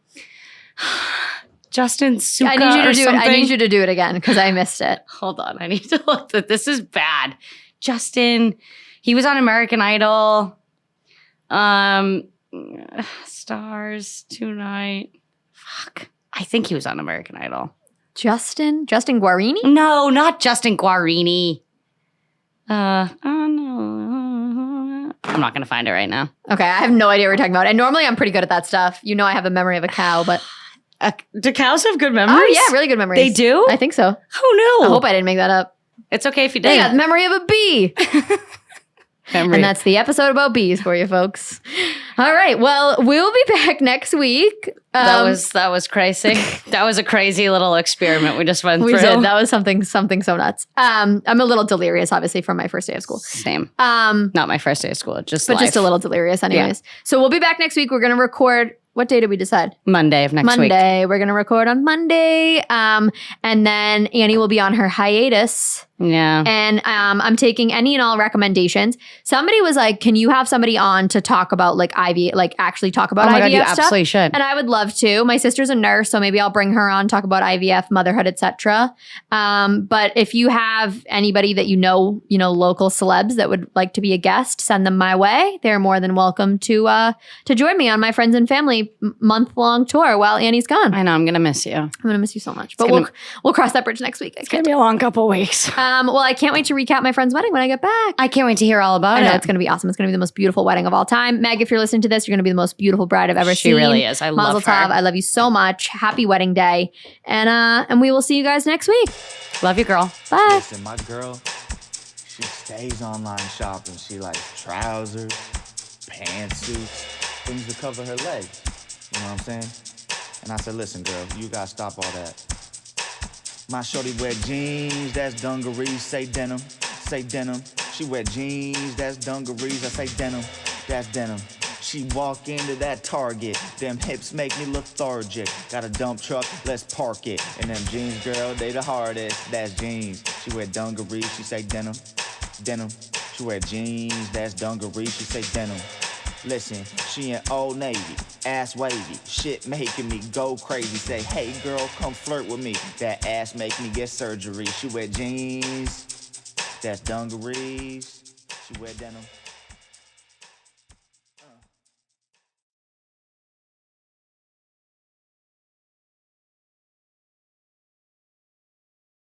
Suka I need you to or do something. it. I need you to do it again because I missed it. Hold on. I need to look at this. Is bad. Justin, he was on American Idol. Stars Tonight. Fuck. I think he was on American Idol. Justin Guarini? No, not Justin Guarini. Oh no. I'm not gonna find it right now. Okay, I have no idea what we're talking about. And normally I'm pretty good at that stuff. You know I have a memory of a cow, but Do cows have good memories? Oh, yeah, really good memories. They do? I think so. Oh, no. I hope I didn't make that up. It's okay if you They did. got the memory of a bee. And that's the episode about bees for you folks. All right. Well, we'll be back next week. That was crazy. That was a crazy little experiment we just went through. We did. That was something so nuts. I'm a little delirious, obviously, from my first day of school. Same. Not my first day of school, just a little delirious anyways. So we'll be back next week. We're going to record. What day did we decide? Monday of next week. Monday. We're going to record on Monday. And then Annie will be on her hiatus. Yeah. And I'm taking any and all recommendations. Somebody was like, can you have somebody on to talk about like IVF, like actually talk about IVF God, you stuff? absolutely should. And I would love to. My sister's a nurse, so maybe I'll bring her on, talk about IVF, motherhood, etc. But if you have anybody that you know, local celebs that would like to be a guest, send them my way. They're more than welcome to join me on my friends and family month-long tour while Annie's gone. I know, I'm going to miss you. I'm going to miss you so much. But we'll cross that bridge next week. It's going to be a long couple weeks. Well, I can't wait to recap my friend's wedding when I get back. I can't wait to hear all about it. I know, it's going to be awesome. It's going to be the most beautiful wedding of all time. Meg, if you're listening to this, you're going to be the most beautiful bride I've ever seen. She really is. I love Mazel her. tov. I love you so much. Happy wedding day. And we will see you guys next week. Love you, girl. Bye. Listen, my girl, she stays online shopping. She likes trousers, pantsuits, things to cover her legs. You know what I'm saying? And I said, listen, girl, you gotta stop all that. My shorty wear jeans, that's dungarees, say denim, say denim. She wear jeans, that's dungarees, I say denim, that's denim. She walk into that Target, them hips make me lethargic. Got a dump truck, let's park it. And them jeans, girl, they the hardest, that's jeans. She wear dungarees, she say denim, denim. She wear jeans, that's dungarees, she say denim. Listen, she in Old Navy, ass wavy, shit making me go crazy. Say, hey girl, come flirt with me. That ass make me get surgery. She wear jeans, that's dungarees, she wear denim.